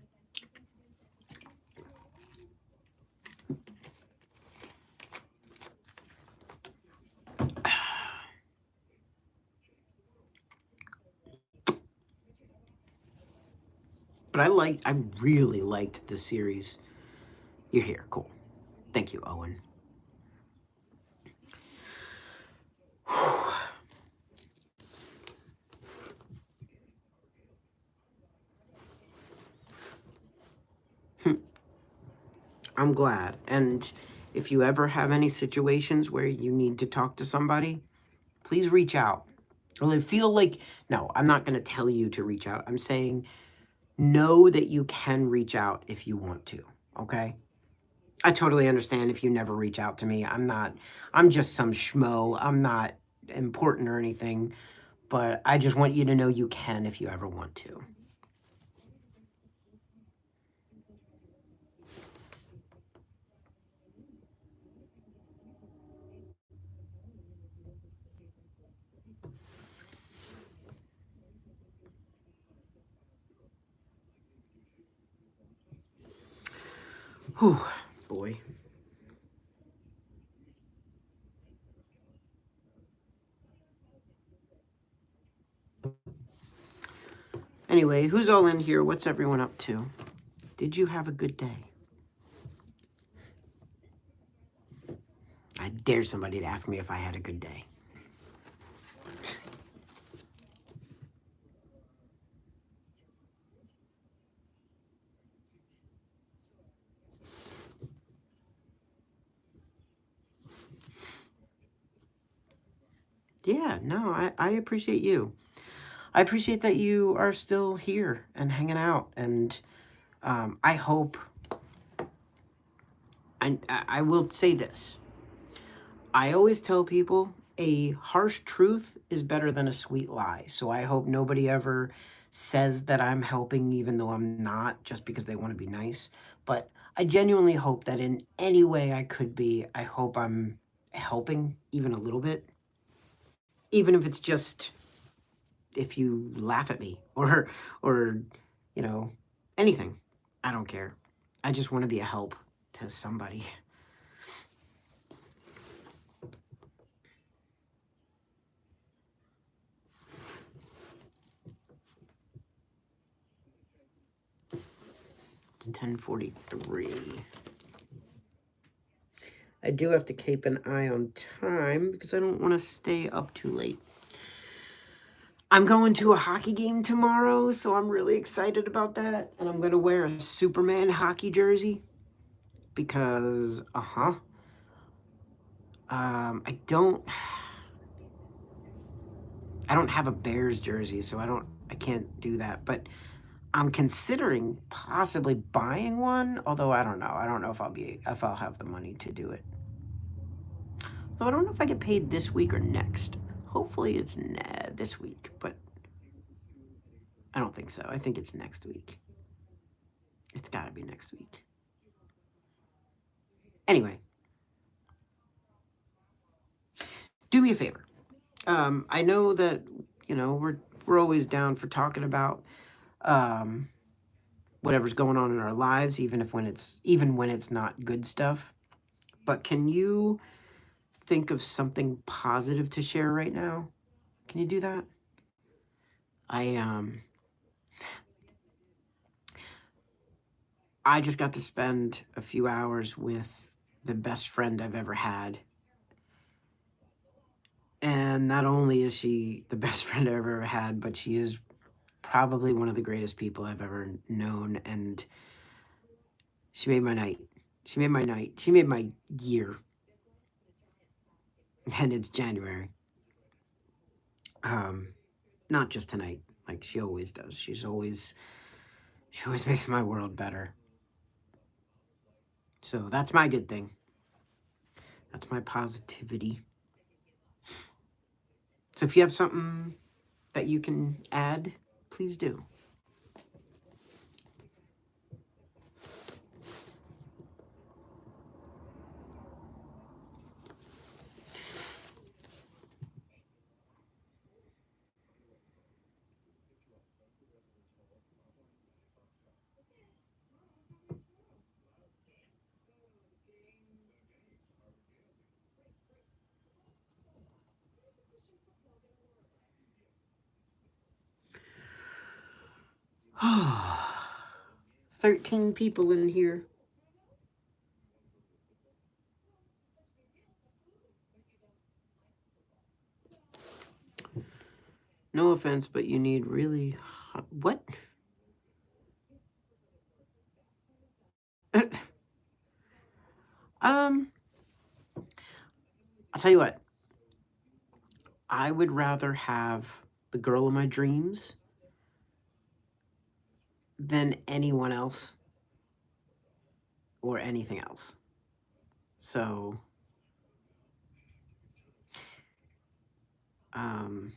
S1: But I really liked the series. You're here. Cool. Thank you, Owen. I'm glad. And if you ever have any situations where you need to talk to somebody, please reach out. Well, I feel like, no, I'm not going to tell you to reach out. I'm saying know that you can reach out if you want to. Okay? I totally understand if you never reach out to me. I'm just some schmo. I'm not important or anything, but I just want you to know you can if you ever want to. Whew, boy. Anyway, who's all in here? What's everyone up to? Did you have a good day? I dare somebody to ask me if I had a good day. Yeah, no, I appreciate you. I appreciate that you are still here and hanging out. And I hope, I will say this. I always tell people a harsh truth is better than a sweet lie. So I hope nobody ever says that I'm helping even though I'm not, just because they want to be nice. But I genuinely hope that in any way I could be, I hope I'm helping even a little bit. Even if it's just if you laugh at me or you know, anything. I don't care. I just want to be a help to somebody. 10:43. I do have to keep an eye on time because I don't want to stay up too late. I'm going to a hockey game tomorrow, so I'm really excited about that. And I'm going to wear a Superman hockey jersey because, I don't have a Bears jersey, so I can't do that. But I'm considering possibly buying one, although I don't know. I don't know if I'll have the money to do it. Though I don't know if I get paid this week or next. Hopefully it's this week, but I don't think so. I think it's next week. It's got to be next week. Anyway, do me a favor. I know that we're always down for talking about um, whatever's going on in our lives, even when it's not good stuff. But can you think of something positive to share right now? Can you do that? I um I just got to spend a few hours with the best friend I've ever had. And not only is she the best friend I've ever had, but she is probably one of the greatest people I've ever known. And she made my night. She made my night. She made my year. And it's January. Um, Not just tonight. like she always does. She always makes my world better. So that's my good thing. That's my positivity. So if you have something that you can add, please do. Oh, 13 people in here. No offense, but you need really hot... What? I'll tell you what. I would rather have the girl of my dreams than anyone else or anything else. So, um,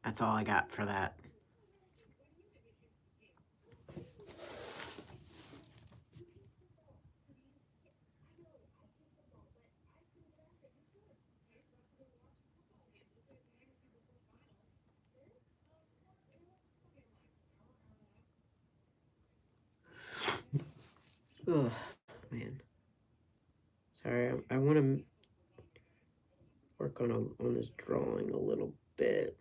S1: that's all I got for that. Ugh, man. Sorry, I want to work on this drawing a little bit.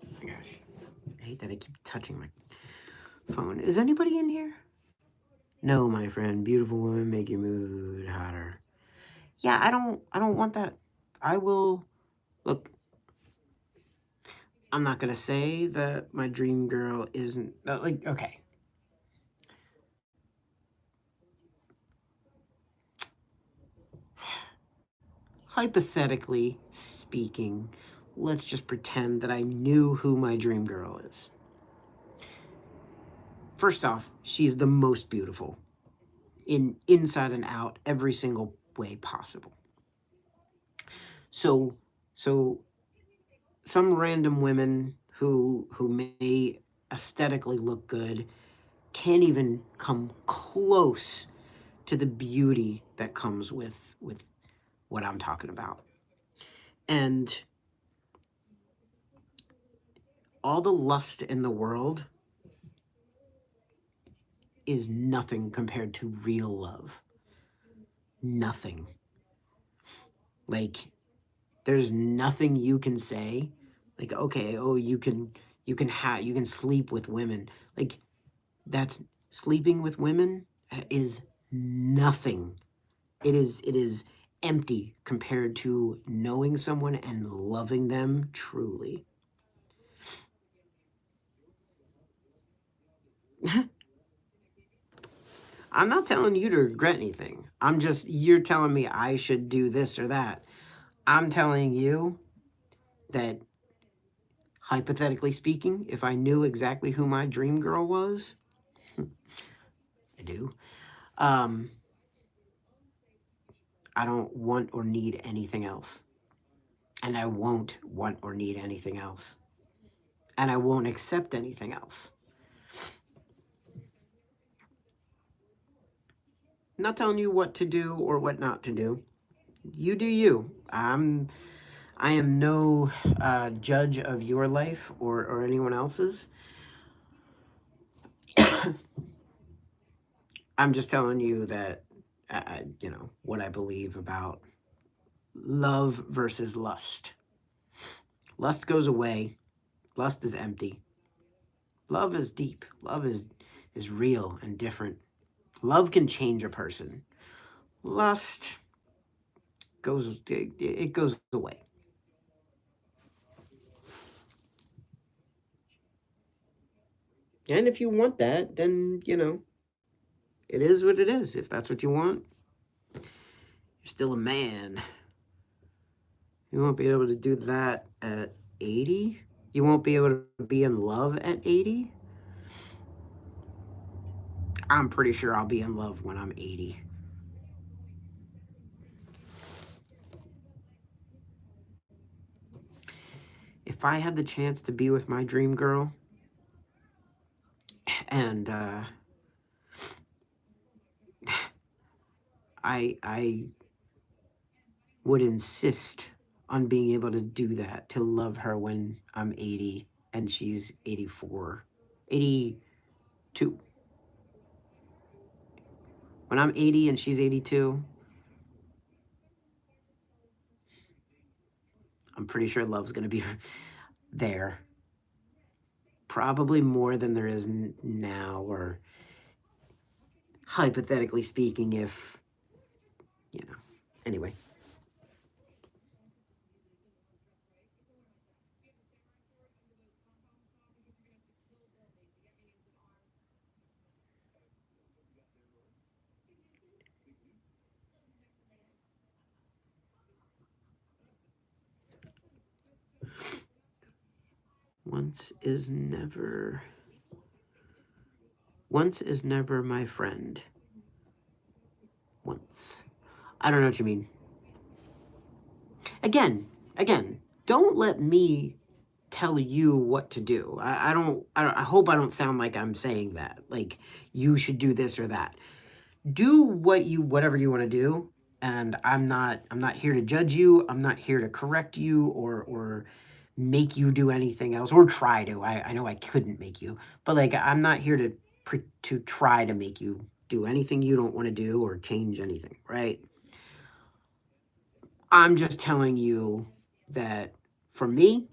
S1: Oh my gosh. I hate that I keep touching my phone. Is anybody in here? No, my friend. Beautiful women make your mood hotter. Yeah, I don't want that. I will look. I'm not gonna say that my dream girl isn't like okay. Hypothetically speaking, let's just pretend that I knew who my dream girl is. First off, she's the most beautiful in inside and out, every single way possible. So so some random women who may aesthetically look good can't even come close to the beauty that comes with what I'm talking about. And all the lust in the world is nothing compared to real love. Nothing. Like there's nothing you can say like okay, oh you can sleep with women. Like that's sleeping with women is nothing. It is empty compared to knowing someone and loving them truly. I'm not telling you to regret anything. I'm just, you're telling me I should do this or that. I'm telling you that, hypothetically speaking, if I knew exactly who my dream girl was, I do, um, I don't want or need anything else. And I won't want or need anything else. And I won't accept anything else. I'm not telling you what to do or what not to do. You do you. I am no judge of your life or anyone else's. I'm just telling you that, what I believe about love versus lust. Lust goes away. Lust is empty. Love is deep. Love is real and different. Love can change a person. Lust it goes away. And if you want that, then, it is what it is. If that's what you want, you're still a man. You won't be able to do that at 80. You won't be able to be in love at 80. I'm pretty sure I'll be in love when I'm 80. If I had the chance to be with my dream girl and I would insist on being able to do that, to love her when I'm 80 and she's 84, 82. When I'm 80 and she's 82, I'm pretty sure love's going to be there. Probably more than there is now, or hypothetically speaking, if, anyway. Once is never my friend. Once. I don't know what you mean. Again, don't let me tell you what to do. I hope I don't sound like I'm saying that. Like, you should do this or that. Do whatever you want to do. And I'm not here to judge you. I'm not here to correct you or make you do anything else, or try to. I know I couldn't make you, but like, I'm not here to try to make you do anything you don't want to do or change anything, right? I'm just telling you that for me,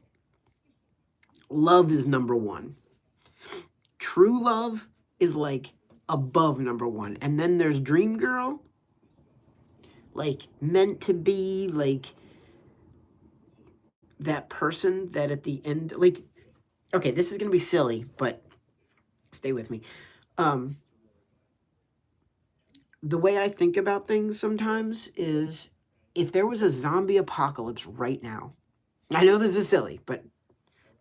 S1: love is number one. True love is like above number one. And then there's Dream Girl, like meant to be, like that person that at the end, like, okay, this is going to be silly, but stay with me. The way I think about things sometimes is, if there was a zombie apocalypse right now, I know this is silly, but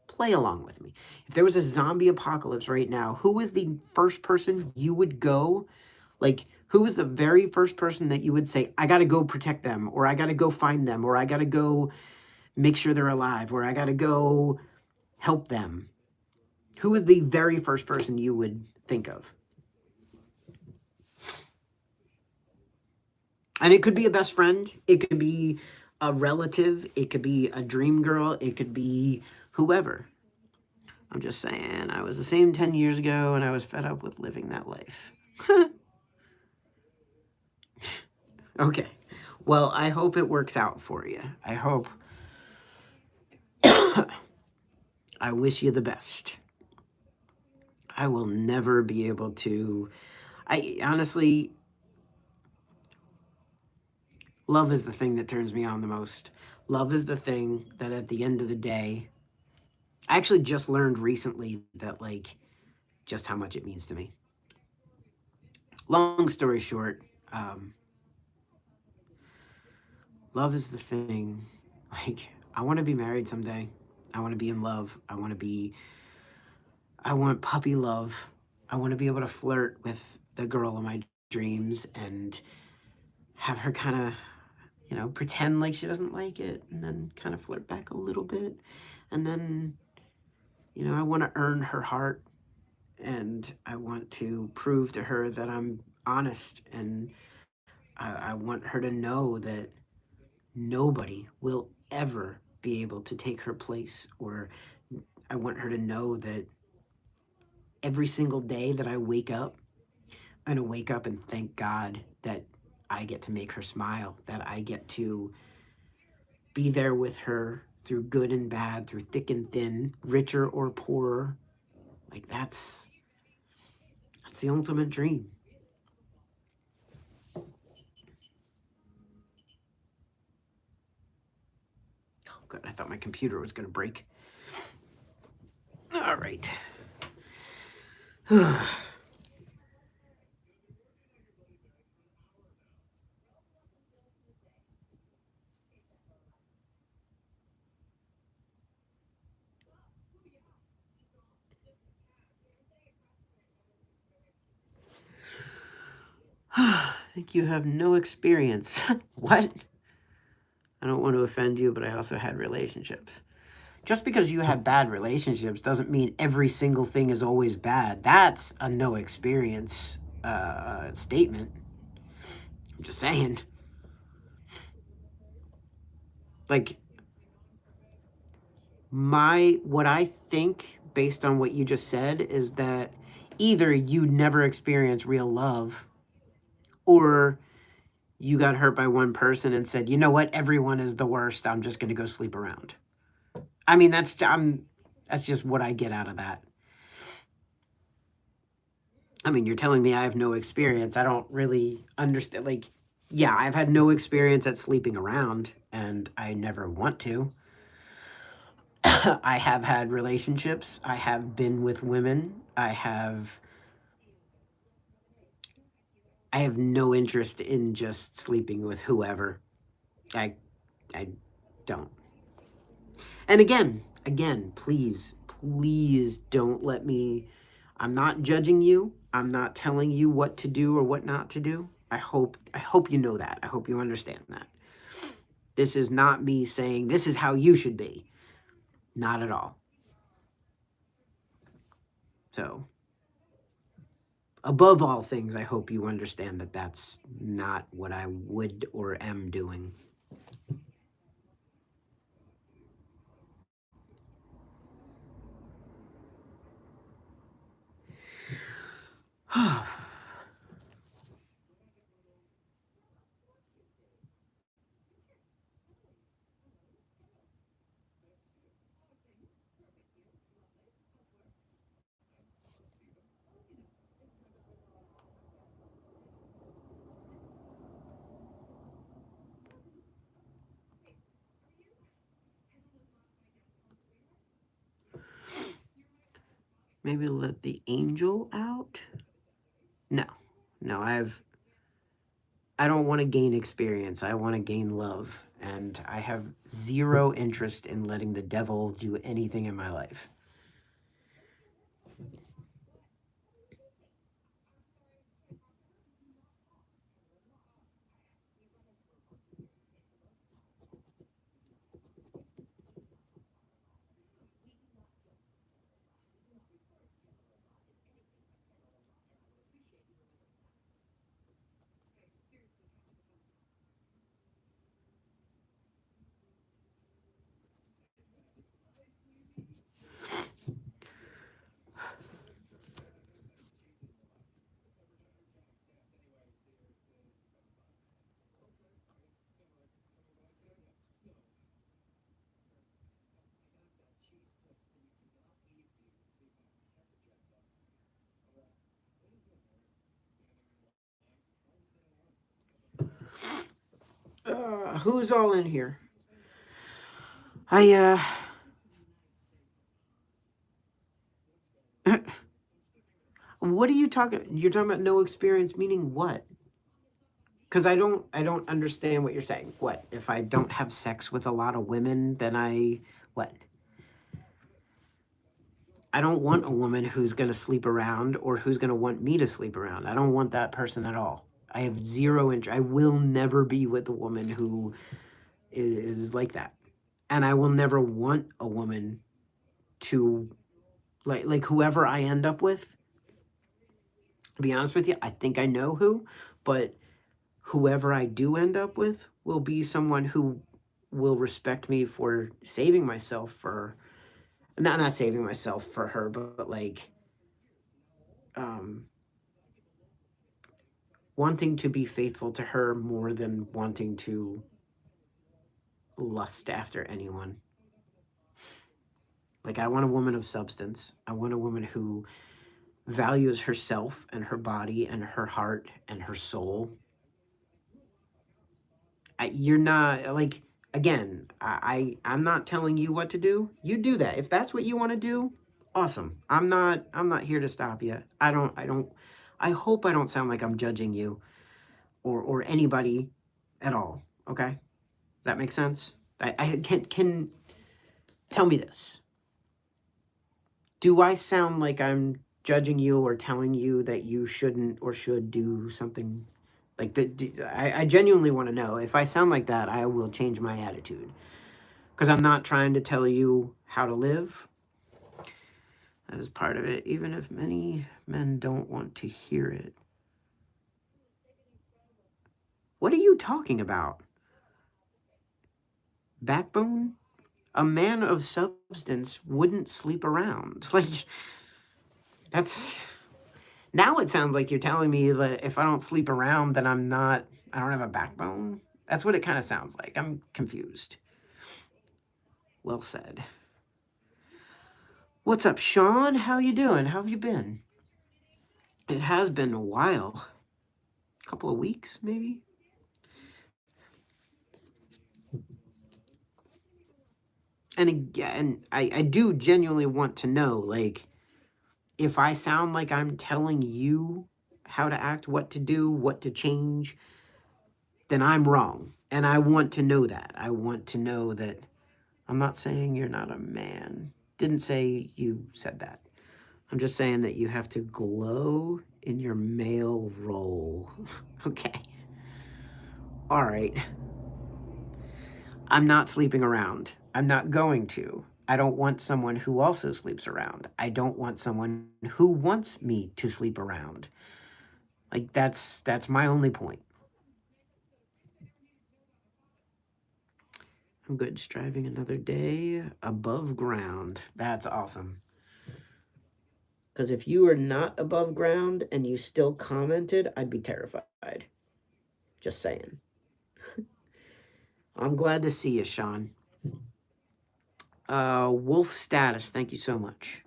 S1: play along with me. If there was a zombie apocalypse right now, who is the first person you would go? Like, who is the very first person that you would say, I got to go protect them, or I got to go find them, or I got to go make sure they're alive, or I got to go help them? Who is the very first person you would think of? And it could be a best friend. It could be a relative. It could be a dream girl. It could be whoever. I'm just saying, I was the same 10 years ago, and I was fed up with living that life. Okay. Well, I hope it works out for you. I hope. I wish you the best. I will never be able to. I honestly, love is the thing that turns me on the most. Love is the thing that at the end of the day, I actually just learned recently that, like, just how much it means to me. Long story short, love is the thing. Like, I want to be married someday. I want to be in love. I want puppy love. I want to be able to flirt with the girl of my dreams and have her kind of, pretend like she doesn't like it, and then kind of flirt back a little bit. And then, I want to earn her heart, and I want to prove to her that I'm honest, and I want her to know that nobody will ever be able to take her place, or I want her to know that every single day that I wake up, I'm going to wake up and thank God that I get to make her smile, that I get to be there with her through good and bad, through thick and thin, richer or poorer. Like that's the ultimate dream. Oh, good. I thought my computer was going to break. All right. I think you have no experience. What? I don't want to offend you, but I also had relationships. Just because you had bad relationships doesn't mean every single thing is always bad. That's a no experience statement. I'm just saying. Like, what I think based on what you just said is that either you never experienced real love, or you got hurt by one person and said, you know what, everyone is the worst, I'm just going to go sleep around. I mean, that's just what I get out of that. I mean, you're telling me I have no experience. I don't really understand. Like, yeah, I've had no experience at sleeping around, and I never want to. I have had relationships. I have been with women. I have no interest in just sleeping with whoever. I I don't. And again, please don't let me. I'm not judging you. I'm not telling you what to do or what not to do. I hope you know that. I hope you understand that. This is not me saying this is how you should be. Not at all. So, above all things, I hope you understand that that's not what I would or am doing. Maybe let the angel out? No. No, I don't want to gain experience. I want to gain love. And I have zero interest in letting the devil do anything in my life. Who's all in here? I, what are you talking? You're talking about no experience, meaning what? Because I don't understand what you're saying. What? If I don't have sex with a lot of women, then what? I don't want a woman who's going to sleep around or who's going to want me to sleep around. I don't want that person at all. I have zero interest. I will never be with a woman who is like that. And I will never want a woman to like whoever I end up with. To be honest with you, I think I know who, but whoever I do end up with will be someone who will respect me for saving myself for not saving myself for her, but like um wanting to be faithful to her more than wanting to lust after anyone. Like, I want a woman of substance. I want a woman who values herself and her body and her heart and her soul. You're not like, again, I'm not telling you what to do. You do that. If that's what you want to do, awesome. I'm not here to stop you. I hope I don't sound like I'm judging you or anybody at all. Okay? Does that make sense? I can tell me this. Do I sound like I'm judging you or telling you that you shouldn't or should do something? Like, I genuinely want to know. If I sound like that, I will change my attitude. Because I'm not trying to tell you how to live. That is part of it, even if many men don't want to hear it. What are you talking about? Backbone? A man of substance wouldn't sleep around. Like, that's... Now it sounds like you're telling me that if I don't sleep around, then I don't have a backbone. That's what it kind of sounds like. I'm confused. Well said. What's up, Sean? How you doing? How have you been? It has been a while. A couple of weeks, maybe? And again, I do genuinely want to know, like, if I sound like I'm telling you how to act, what to do, what to change, then I'm wrong. And I want to know that. I want to know that I'm not saying you're not a man. Didn't say you said that. I'm just saying that you have to glow in your male role. Okay. All right. I'm not sleeping around. I'm not going to. I don't want someone who also sleeps around. I don't want someone who wants me to sleep around. Like, that's my only point. I'm good. Striving another day above ground. That's awesome. Because if you were not above ground and you still commented, I'd be terrified. Just saying. I'm glad to see you, Sean. Wolf status, thank you so much.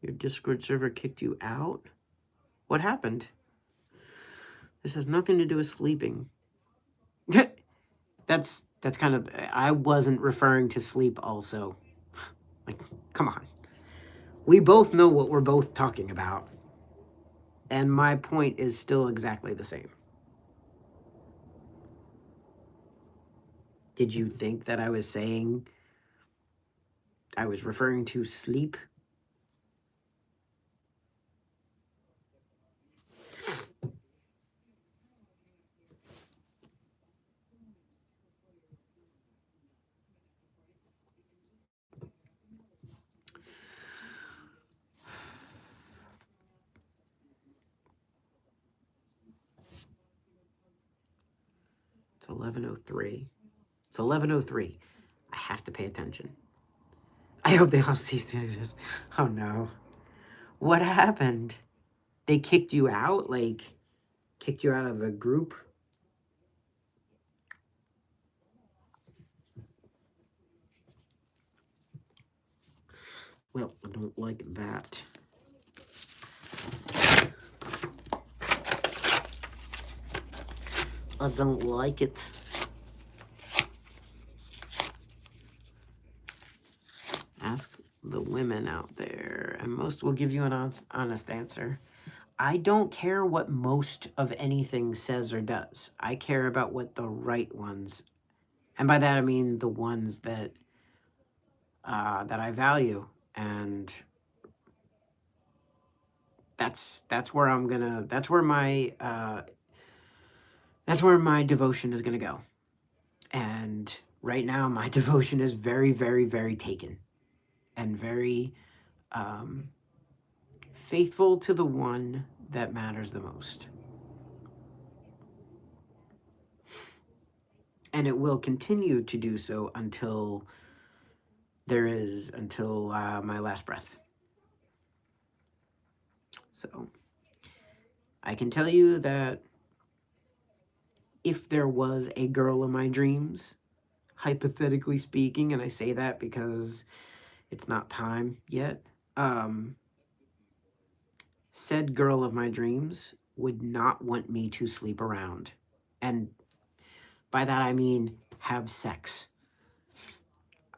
S1: 'Your Discord server kicked you out? What happened? This has nothing to do with sleeping. That's kind of... I wasn't referring to sleep also. Like, come on. We both know what we're both talking about. And my point is still exactly the same. Did you think that I was saying I was referring to sleep? It's 11:03. It's 11:03. I have to pay attention. I hope they all cease to exist. Oh no. What happened? They kicked you out? Like, kicked you out of the group? Well, I don't like that. I don't like it. Ask the women out there, and most will give you an honest answer. I don't care what most of anything says or does. I care about what the right ones, and by that I mean the ones that I value, and that's where I'm gonna. That's where my That's where my devotion is going to go. And right now, my devotion is very, very, very taken and very um, faithful to the one that matters the most. And it will continue to do so until my last breath. So I can tell you that if there was a girl in my dreams, hypothetically speaking, and I say that because it's not time yet, said girl of my dreams would not want me to sleep around. And by that I mean have sex.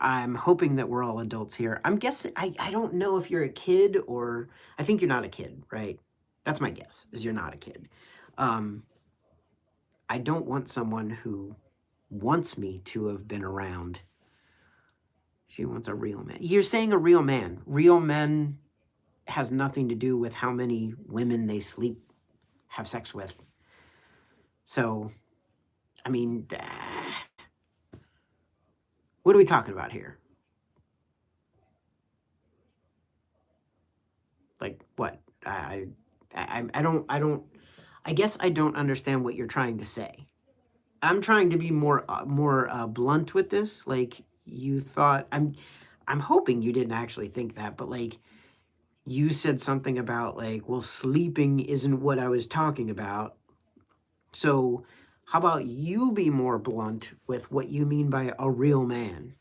S1: I'm hoping that we're all adults here. I'm guessing, I don't know if you're a kid or, I think you're not a kid, right? That's my guess, is you're not a kid. I don't want someone who wants me to have been around. She wants a real man. You're saying a real man. Real men has nothing to do with how many women they have sex with. So, I mean, what are we talking about here? Like what? I guess I don't understand what you're trying to say. I'm trying to be more blunt with this. Like you thought, I'm hoping you didn't actually think that, but like you said something about like, well, sleeping isn't what I was talking about. So how about you be more blunt with what you mean by a real man?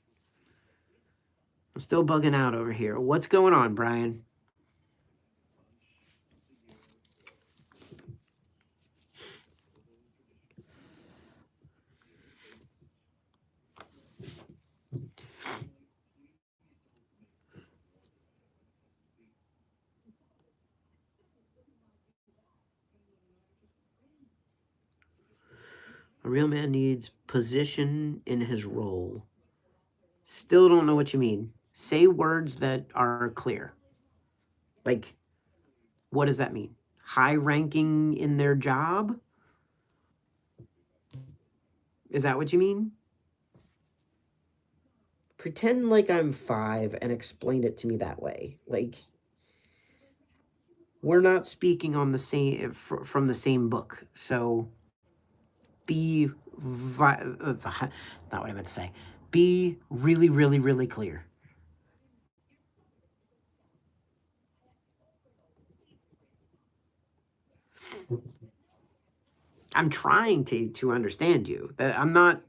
S1: I'm still bugging out over here. What's going on, Brian? A real man needs position in his role. Still don't know what you mean. Say words that are clear. Like, what does that mean? High ranking in their job? Is that what you mean? Pretend like I'm 5 and explain it to me that way. Like, we're not speaking on the same from the same book. So be not what I meant to say. Be really, really, really clear. I'm trying to understand you. That I'm not.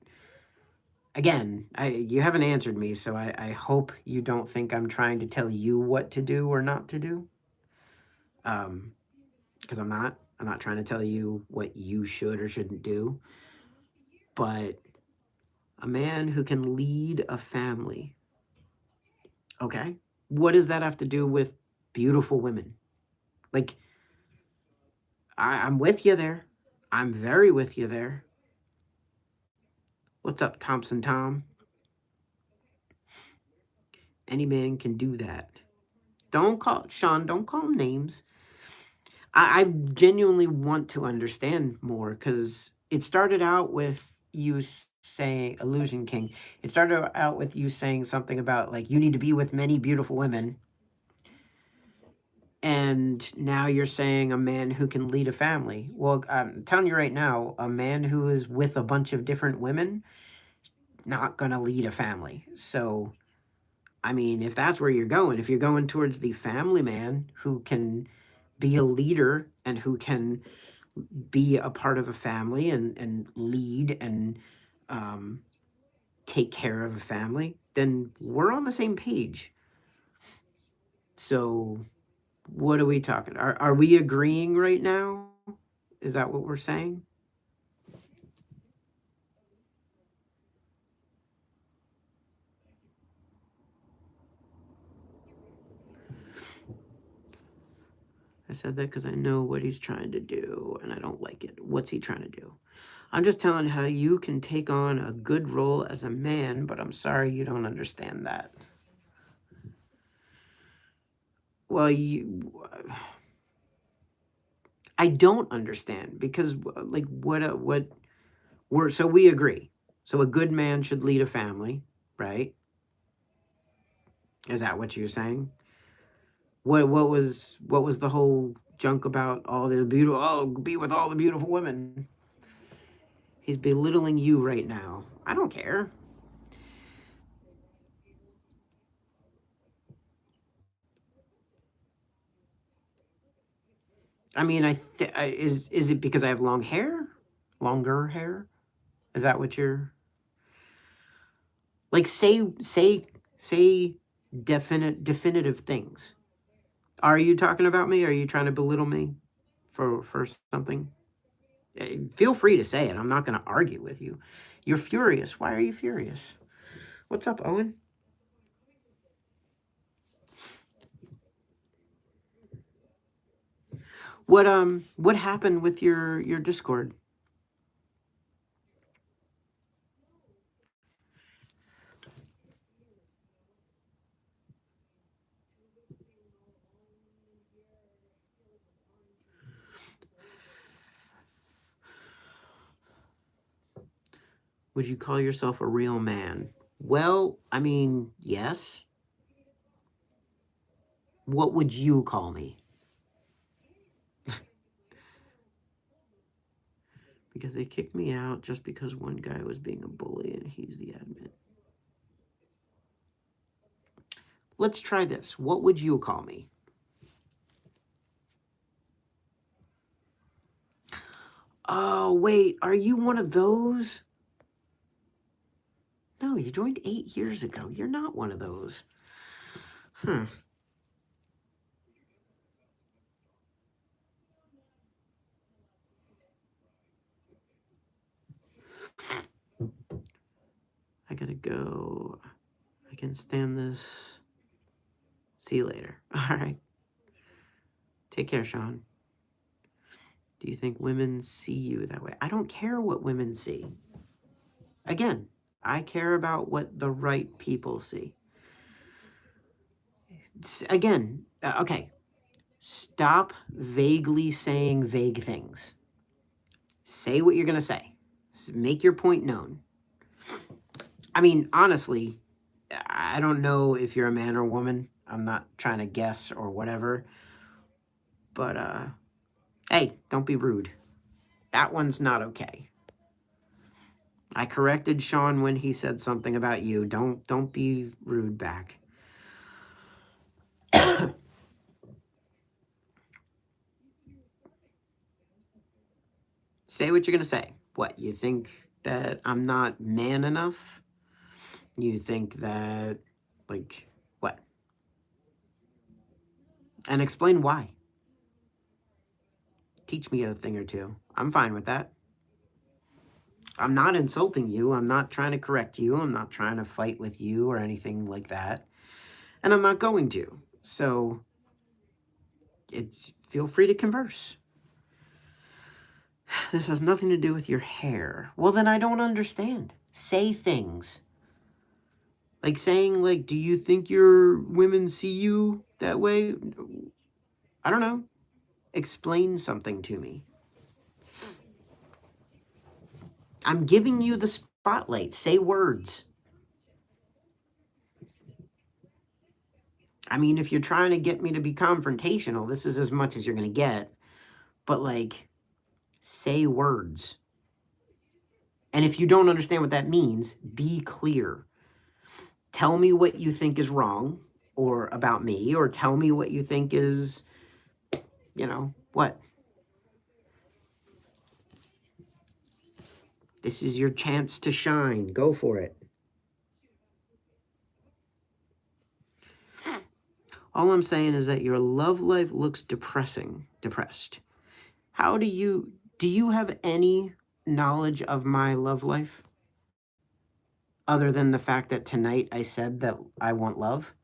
S1: Again, you haven't answered me, so I hope you don't think I'm trying to tell you what to do or not to do. Because I'm not. I'm not trying to tell you what you should or shouldn't do. But a man who can lead a family. Okay. What does that have to do with beautiful women? Like, I'm with you there. I'm very with you there. What's up, Thompson Tom? Any man can do that. Don't call Sean, don't call him names. I genuinely want to understand more because it started out with you saying Illusion King. It started out with you saying something about like you need to be with many beautiful women. And now you're saying a man who can lead a family. Well, I'm telling you right now, a man who is with a bunch of different women, not gonna lead a family. So, I mean, if that's where you're going, if you're going towards the family man who can be a leader and who can be a part of a family and lead and um, take care of a family, then we're on the same page. So, what are we talking? Are we agreeing right now? Is that what we're saying? I said that because I know what he's trying to do and I don't like it. What's he trying to do? I'm just telling how you can take on a good role as a man, but I'm sorry you don't understand that. Well, I don't understand because like what So we agree. So a good man should lead a family, right? Is that what you're saying? What was the whole junk about all the beautiful? Oh, be with all the beautiful women. He's belittling you right now. I don't care. I mean, is it because I have long hair, longer hair? Is that what you're like? Say definitive things. Are you talking about me? Are you trying to belittle me for something? Feel free to say it. I'm not going to argue with you. You're furious. Why are you furious? What's up, Owen? What happened with your Discord? Would you call yourself a real man? Well, I mean, yes. What would you call me? Because they kicked me out just because one guy was being a bully and he's the admin. Let's try this. What would you call me? Oh, wait, are you one of those? No, you joined 8 years ago. You're not one of those. Huh. I gotta go. I can stand this. See you later. All right. Take care, Sean. Do you think women see you that way? I don't care what women see. Again, I care about what the right people see. Again, okay. Stop vaguely saying vague things. Say what you're going to say. Make your point known. I mean, honestly, I don't know if you're a man or woman. I'm not trying to guess or whatever. But hey, don't be rude. That one's not okay. I corrected Sean when he said something about you. Don't be rude back. Say what you're going to say. What, you think that I'm not man enough? You think that, like, what? And explain why. Teach me a thing or two. I'm fine with that. I'm not insulting you. I'm not trying to correct you. I'm not trying to fight with you or anything like that. And I'm not going to. So, feel free to converse. This has nothing to do with your hair. Well, then I don't understand. Say things. Like saying, like, do you think your women see you that way? I don't know. Explain something to me. I'm giving you the spotlight. Say words. I mean, if you're trying to get me to be confrontational, this is as much as you're going to get. But, like, say words. And if you don't understand what that means, be clear. Tell me what you think is wrong or about me, or tell me what you think is, what? This is your chance to shine. Go for it. All I'm saying is that your love life looks depressed. How do you have any knowledge of my love life other than the fact that tonight I said that I want love?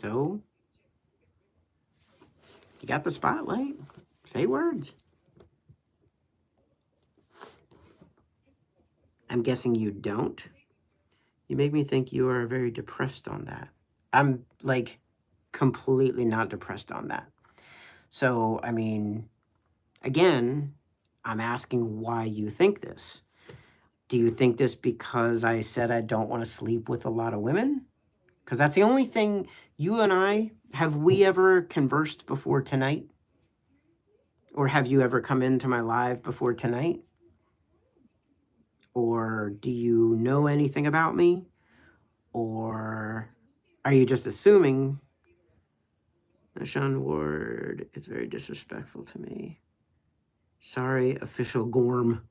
S1: So, you got the spotlight. Say words. I'm guessing you don't. You make me think you are very depressed on that. I'm like completely not depressed on that. So, I mean, again, I'm asking why you think this. Do you think this because I said I don't want to sleep with a lot of women? Because that's the only thing you and I, have we ever conversed before tonight? Or have you ever come into my live before tonight? Or do you know anything about me? Or are you just assuming? Sean Ward, it's very disrespectful to me. Sorry, official Gorm.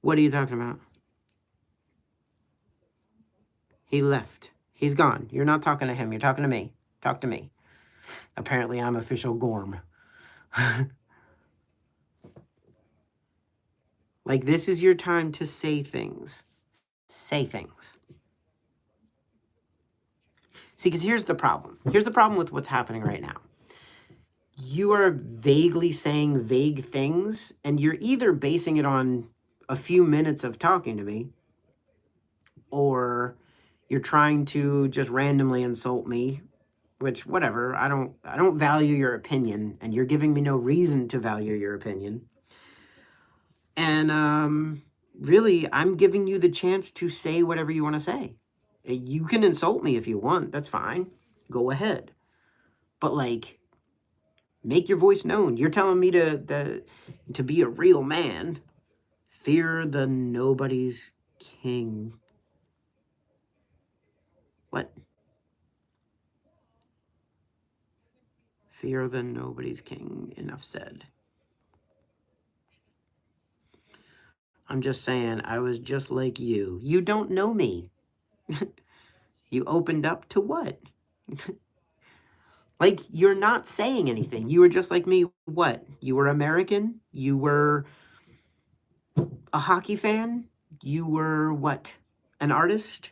S1: What are you talking about? He left. He's gone. You're not talking to him. You're talking to me. Talk to me. Apparently, I'm official Gorm. Like, this is your time to say things. Say things. See, because here's the problem. Here's the problem with what's happening right now. You are vaguely saying vague things, and you're either basing it on a few minutes of talking to me, or you're trying to just randomly insult me, which whatever, I don't value your opinion, and you're giving me no reason to value your opinion. And really, I'm giving you the chance to say whatever you want to say. You can insult me if you want, that's fine. Go ahead. But like, make your voice known. You're telling me to be a real man. Fear the nobody's king. What? Fear the nobody's king. Enough said. I'm just saying, I was just like you. You don't know me. You opened up to what? Like, you're not saying anything. You were just like me. What? You were American? You were a hockey fan? You were what? An artist?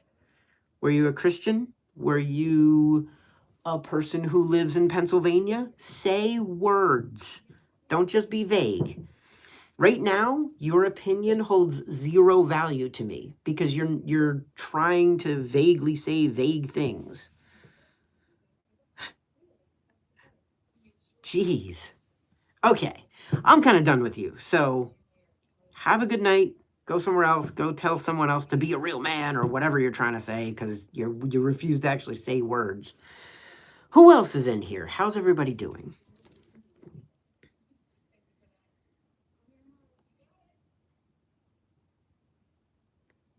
S1: Were you a Christian? Were you a person who lives in Pennsylvania? Say words. Don't just be vague. Right now, your opinion holds zero value to me because you're trying to vaguely say vague things. Jeez. Okay, I'm kind of done with you. So have a good night. Go somewhere else. Go tell someone else to be a real man or whatever you're trying to say because you refuse to actually say words. Who else is in here? How's everybody doing?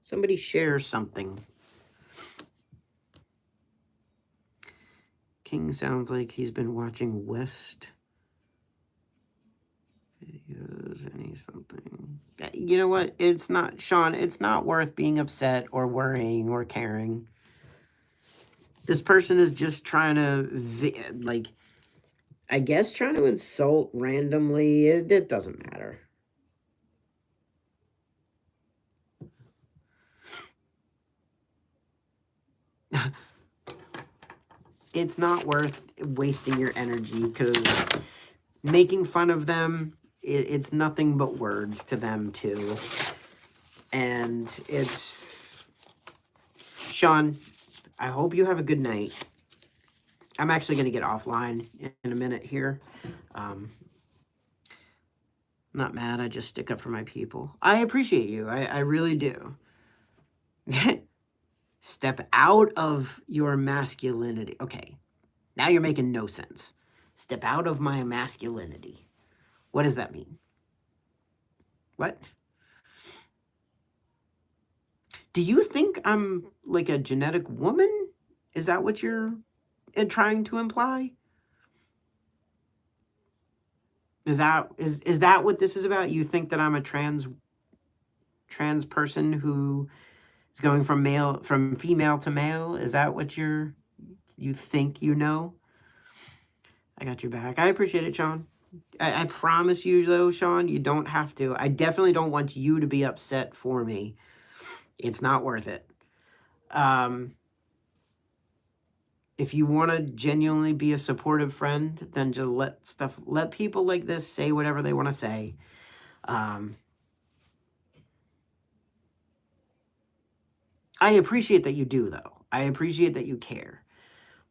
S1: Somebody share something. King sounds like he's been watching West videos and he's something. You know what? It's not, Sean, it's not worth being upset or worrying or caring. This person is just trying to, like, I guess trying to insult randomly. It doesn't matter. It's not worth wasting your energy because making fun of them, it's nothing but words to them too. And it's, Sean, I hope you have a good night. I'm actually going to get offline in a minute here. Not mad, I just stick up for my people. I appreciate you, I really do. Step out of your masculinity. Okay, now you're making no sense. Step out of my masculinity. What does that mean? What? Do you think I'm like a genetic woman? Is that what you're trying to imply? Is that what this is about? You think that I'm a trans person who is going from female to male? Is that what you think you know? I got your back. I appreciate it, Sean. I promise you, though, Sean, you don't have to. I definitely don't want you to be upset for me. It's not worth it. If you want to genuinely be a supportive friend, then just let people like this say whatever they want to say. I appreciate that you do, though. I appreciate that you care.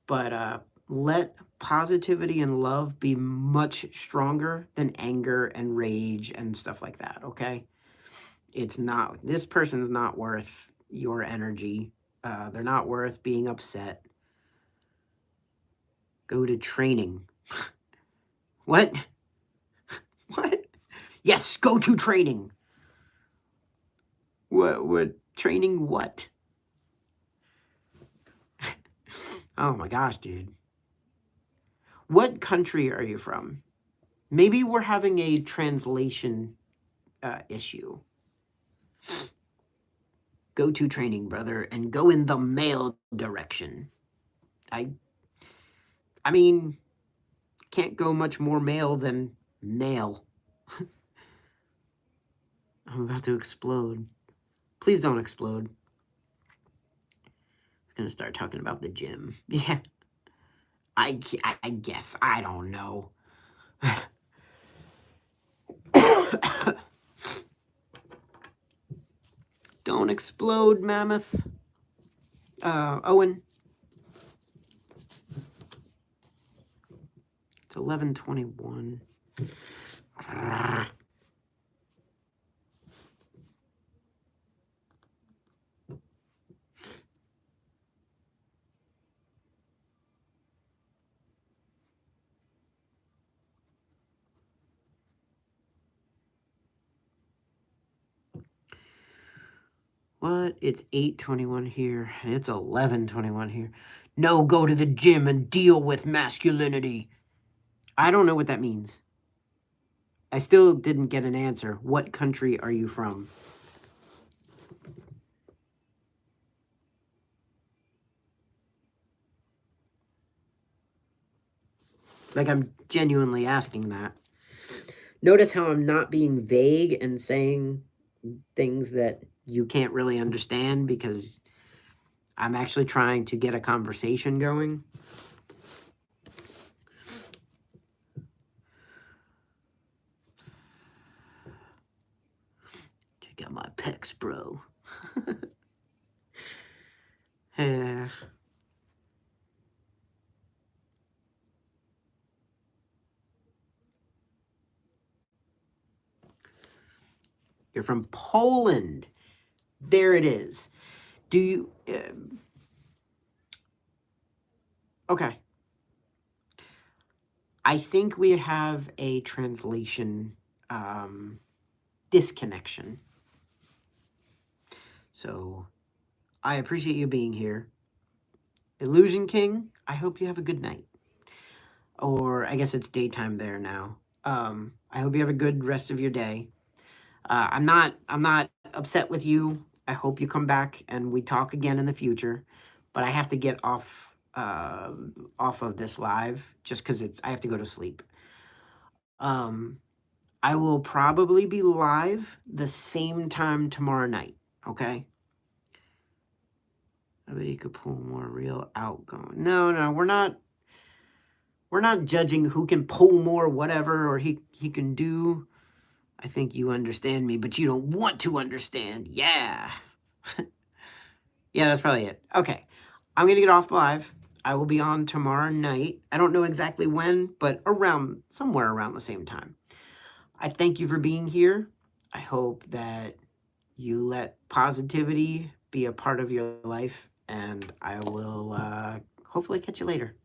S1: But let positivity and love be much stronger than anger and rage and stuff like that, okay? It's not, this person's not worth your energy. They're not worth being upset. Go to training. What? What? Yes, go to training. What training what? Oh my gosh, dude. What country are you from? Maybe we're having a translation issue. Go to training, brother, and go in the male direction. I mean, can't go much more male than male. I'm about to explode. Please don't explode. I'm gonna start talking about the gym. Yeah. I guess. I don't know. Don't explode, Mammoth. Owen. It's 11:21. What? It's 8:21 here. It's 11:21 here. No, go to the gym and deal with masculinity. I don't know what that means. I still didn't get an answer. What country are you from? Like, I'm genuinely asking that. Notice how I'm not being vague and saying things that you can't really understand because I'm actually trying to get a conversation going. Check out my pecs, bro. Yeah. You're from Poland. There it is. Do you... okay. I think we have a translation disconnection. So, I appreciate you being here. Illusion King, I hope you have a good night. Or I guess it's daytime there now. I hope you have a good rest of your day. I'm not upset with you. I hope you come back and we talk again in the future. But I have to get off of this live just because I have to go to sleep. I will probably be live the same time tomorrow night. Okay. I bet he could pull more real outgoing. No, we're not. We're not judging who can pull more whatever or he can do. I think you understand me, but you don't want to understand. Yeah. Yeah, that's probably it. Okay. I'm going to get off live. I will be on tomorrow night. I don't know exactly when, but somewhere around the same time. I thank you for being here. I hope that you let positivity be a part of your life, and I will hopefully catch you later.